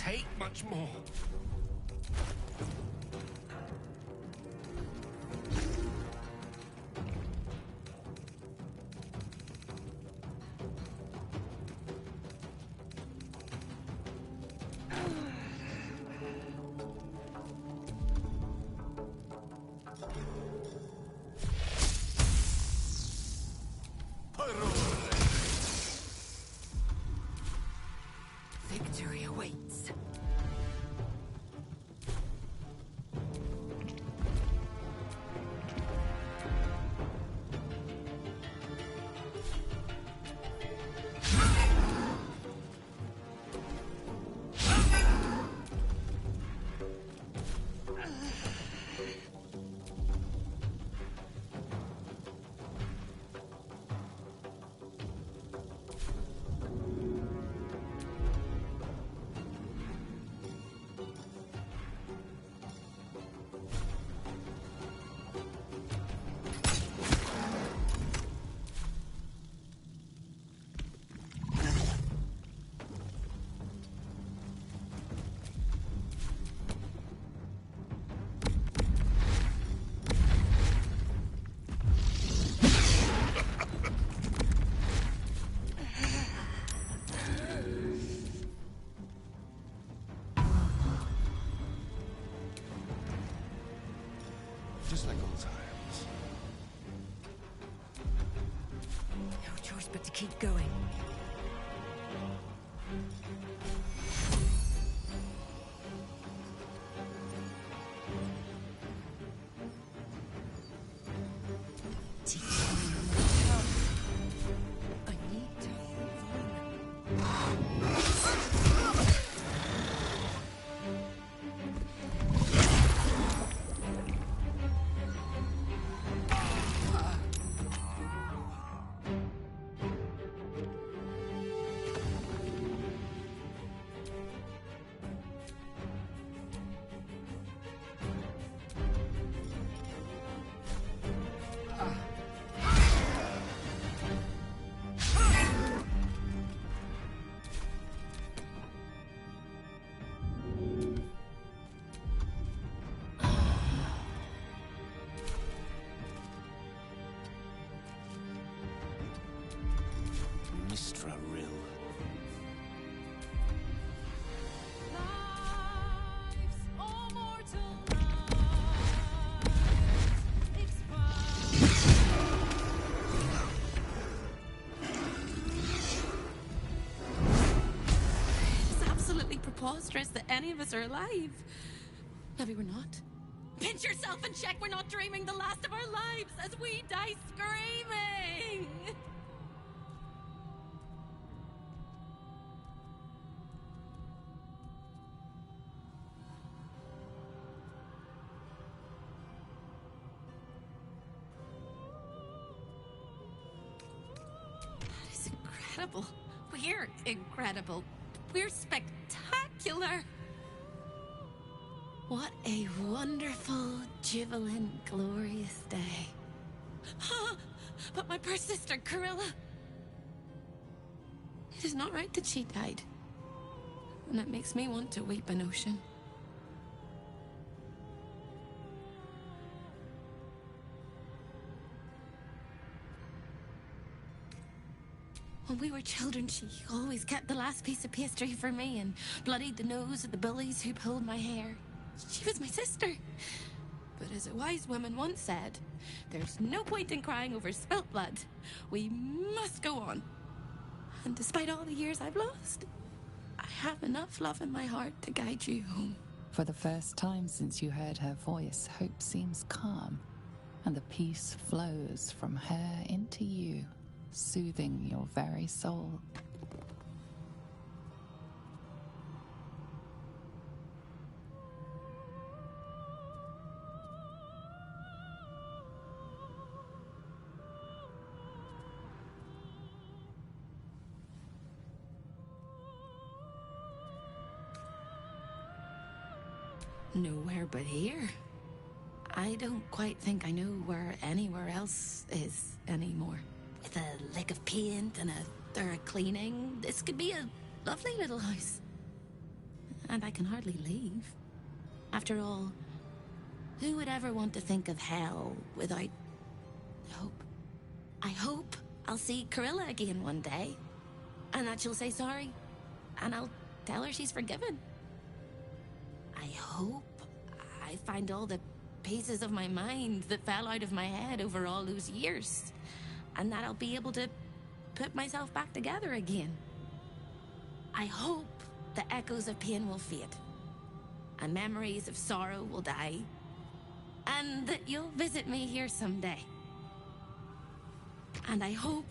O: take much more.
B: Victory awaits.
D: Just like old times.
B: No choice but to keep going. I need to move on.
V: Mistra Rill.
L: It's absolutely preposterous that any of us are alive. Maybe we're not. Pinch yourself and check we're not dreaming the last of our lives as we die screaming! That is incredible. We're incredible. We're spectacular. What a wonderful, jubilant, glorious day. But my poor sister, Corilla. It is not right that she died. And it makes me want to weep an ocean. When we were children, she always kept the last piece of pastry for me and bloodied the nose of the bullies who pulled my hair. She was my sister. But as a wise woman once said, there's no point in crying over spilt blood. We must go on. And despite all the years I've lost, I have enough love in my heart to guide you home.
J: For the first time since you heard her voice, hope seems calm, and the peace flows from her into you, soothing your very soul.
L: Nowhere but here. I don't quite think I know where anywhere else is anymore. With a lick of paint and a thorough cleaning, this could be a lovely little house.
G: and I can hardly leave. After all, who would ever want to think of hell without hope? I hope I'll see Corilla again one day, and that she'll say sorry, and I'll tell her she's forgiven. I hope I find all the pieces of my mind that fell out of my head over all those years, and that I'll be able to put myself back together again. I hope the echoes of pain will fade, and memories of sorrow will die, and that you'll visit me here someday. And I hope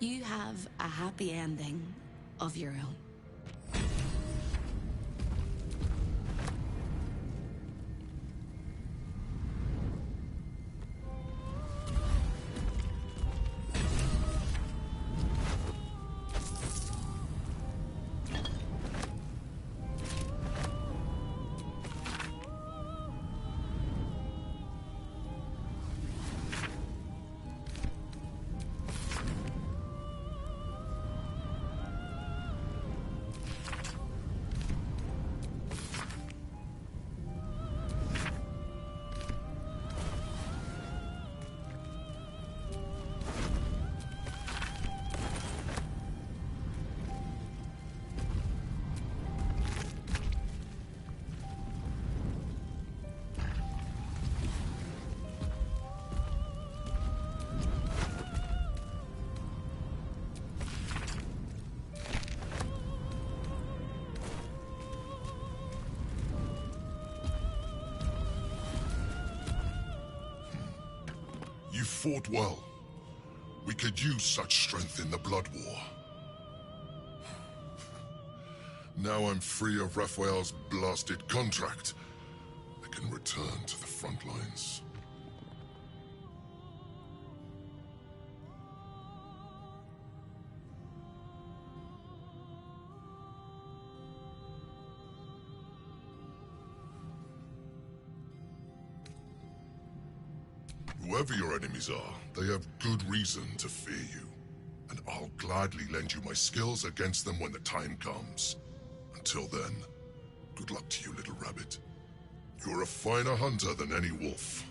G: you have a happy ending of your own.
K: You fought well. We could use such strength in the Blood War. Now I'm free of Raphael's blasted contract. I can return to the front lines. Whoever your enemies are, they have good reason to fear you. And I'll gladly lend you my skills against them when the time comes. Until then, good luck to you, little rabbit. You're a finer hunter than any wolf.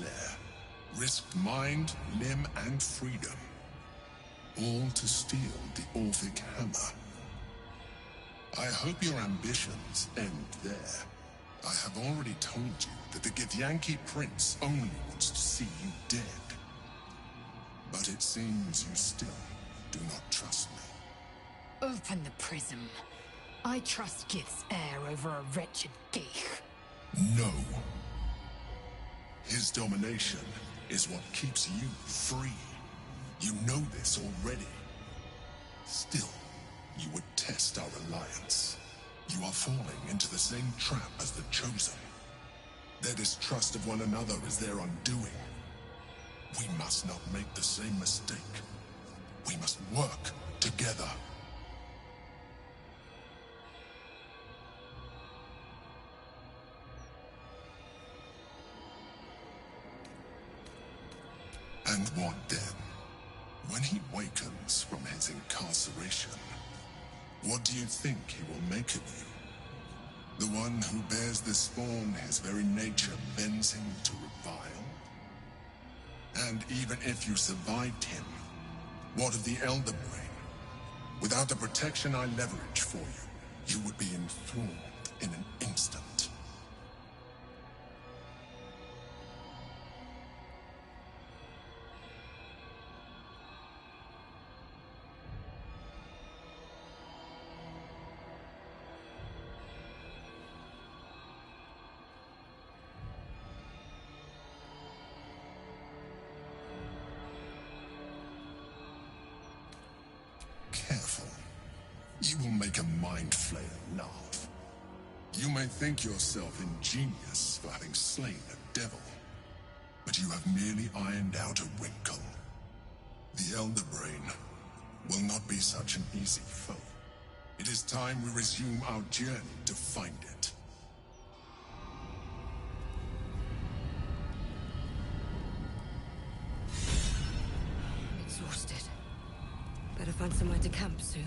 K: Lair, risked mind, limb, and freedom, all to steal the Orphic hammer. I hope your ambitions end there. I have already told you that the Githyanki Prince only wants to see you dead. But it seems you still do not trust me.
E: Open the prism. I trust Gith's heir over a wretched geich.
K: No. His domination is what keeps you free. You know this already. Still, you would test our alliance. You are falling into the same trap as the Chosen. Their distrust of one another is their undoing. We must not make the same mistake. We must work together. And what then? When he wakens from his incarceration, what do you think he will make of you? The one who bears the spawn his very nature bends him to revile? And even if you survived him, what of the Elder Brain? Without the protection I leverage for you, you would be enthralled in an instant. Careful. You will make a mind flayer laugh. You may think yourself ingenious for having slain a devil, but you have merely ironed out a wrinkle. The Elder Brain will not be such an easy foe. It is time we resume our journey to find it.
B: I'm exhausted. Better find somewhere to camp soon.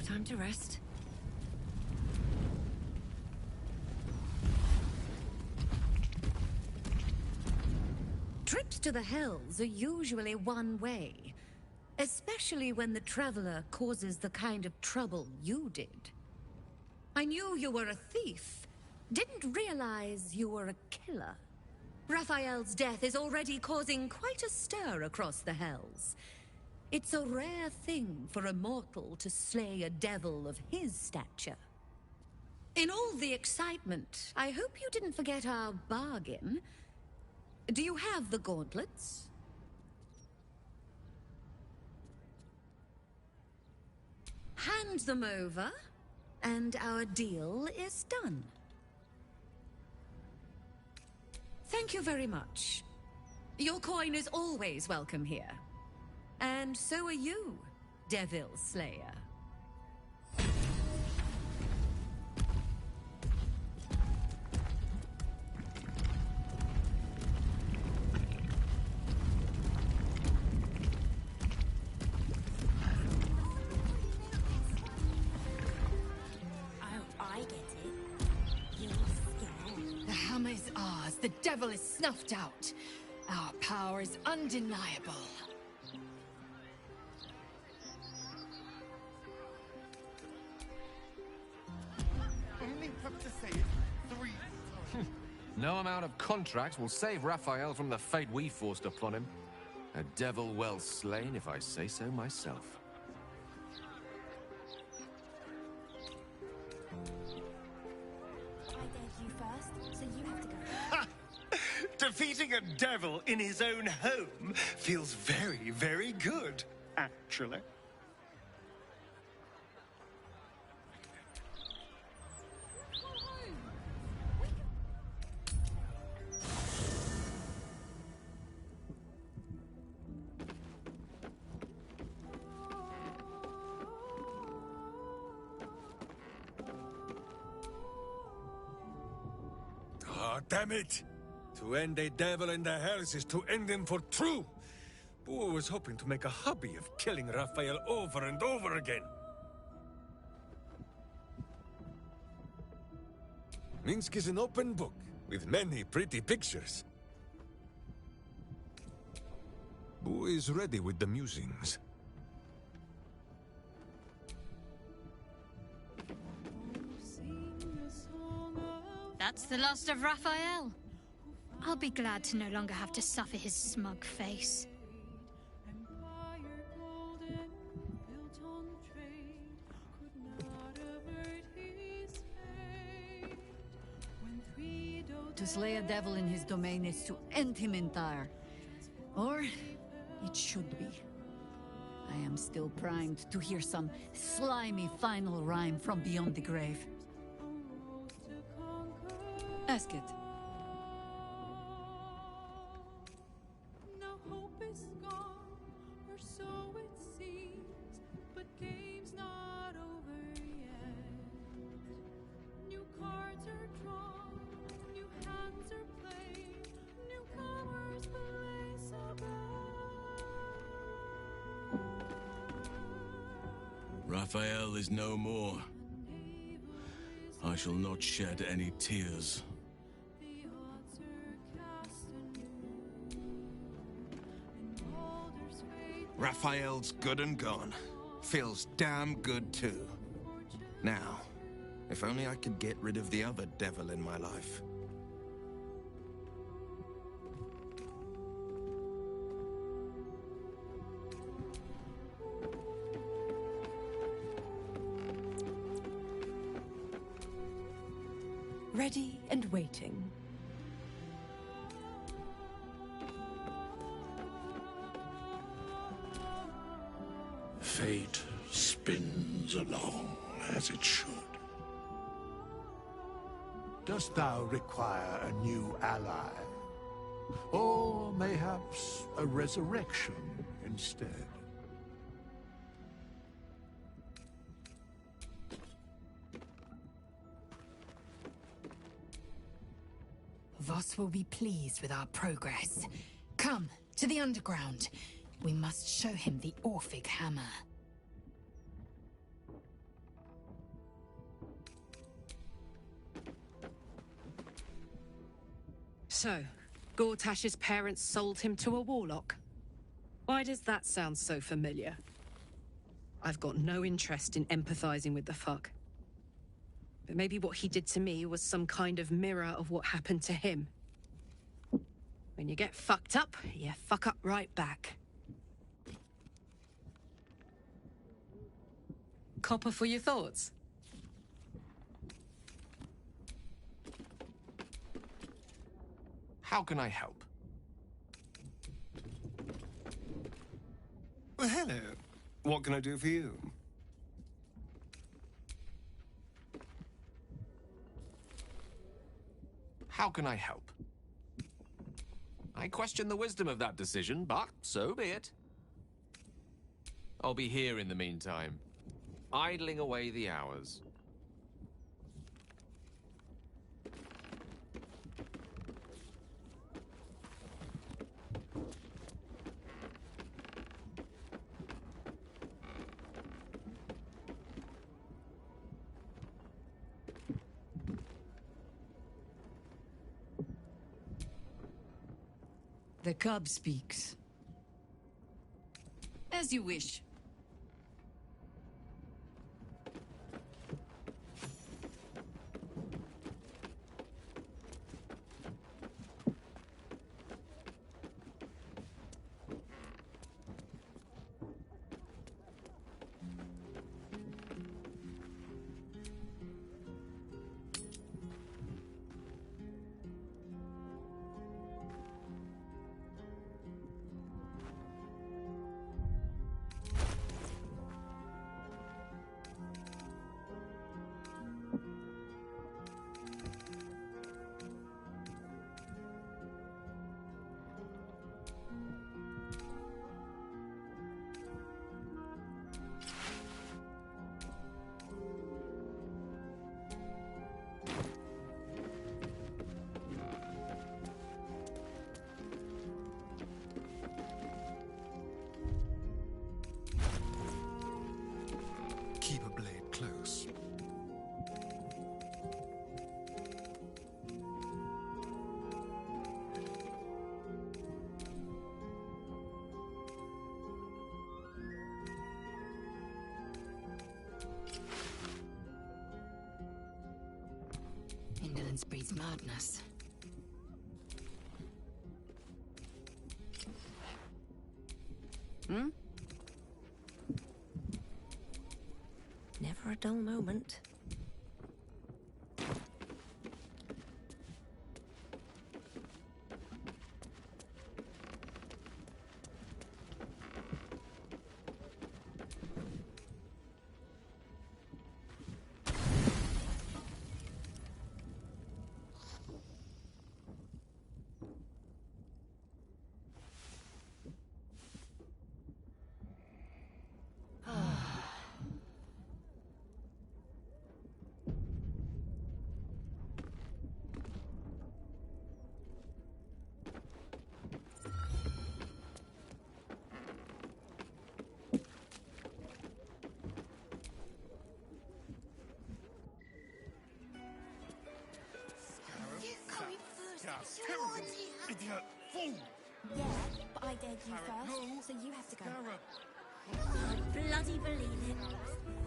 B: Time to rest.
I: Trips to the Hells are usually one way, especially when the traveler causes the kind of trouble you did. I knew you were a thief, didn't realize you were a killer. Raphael's death is already causing quite a stir across the Hells. It's a rare thing for a mortal to slay a devil of his stature. In all the excitement, I hope you didn't forget our bargain. Do you have the gauntlets? Hand them over, and our deal is done. Thank you very much. Your coin is always welcome here. And so are you, Devil Slayer.
N: I get it. You're scared.
E: The hammer is ours. The devil is snuffed out. Our power is undeniable.
C: No amount of contracts will save Raphael from the fate we forced upon him. A devil well slain, if I say so myself.
N: I gave you first, so you have to go.
D: Defeating a devil in his own home feels very, very good, actually.
F: Damn it! To end a devil in the hells is to end him for true! Boo was hoping to make a hobby of killing Raphael over and over again. Minsk is an open book, with many pretty pictures. Boo is ready with the musings.
H: That's the last of Raphael. I'll be glad to no longer have to suffer his smug face.
Q: To slay a devil in his domain is to end him entire. Or it should be. I am still primed to hear some slimy final rhyme from beyond the grave. Ask it.
P: Now hope is gone, or so it seems, but game's not over yet. New cards are drawn, new hands are played, newcomers place above.
U: Raphael is no more. I shall not shed any tears.
W: Raphael's good and gone. Feels damn good too. Now, if only I could get rid of the other devil in my life.
X: Ready and waiting.
K: Fate spins along as it should.
O: Dost thou require a new ally? Or mayhaps a resurrection instead?
E: Voss will be pleased with our progress. Come, to the underground. We must show him the Orphic hammer.
Y: So, Gortash's parents sold him to a warlock. Why does that sound so familiar? I've got no interest in empathizing with the fuck. But maybe what he did to me was some kind of mirror of what happened to him. When you get fucked up, you fuck up right back. Copper for your thoughts?
W: How can I help?
D: Well, hello. What can I do for you?
C: How can I help? I question the wisdom of that decision, but so be it. I'll be here in the meantime, idling away the hours.
Q: The cub speaks. As you wish.
D: Keep a blade close.
E: Indolence breeds madness.
B: Hmm? Never a dull moment.
F: Terrible! Idiot! Fool!
A: Yeah, but I dared you
F: Scarab,
A: first,
F: no.
A: so you have to go.
F: Scarab.
G: I bloody believe it.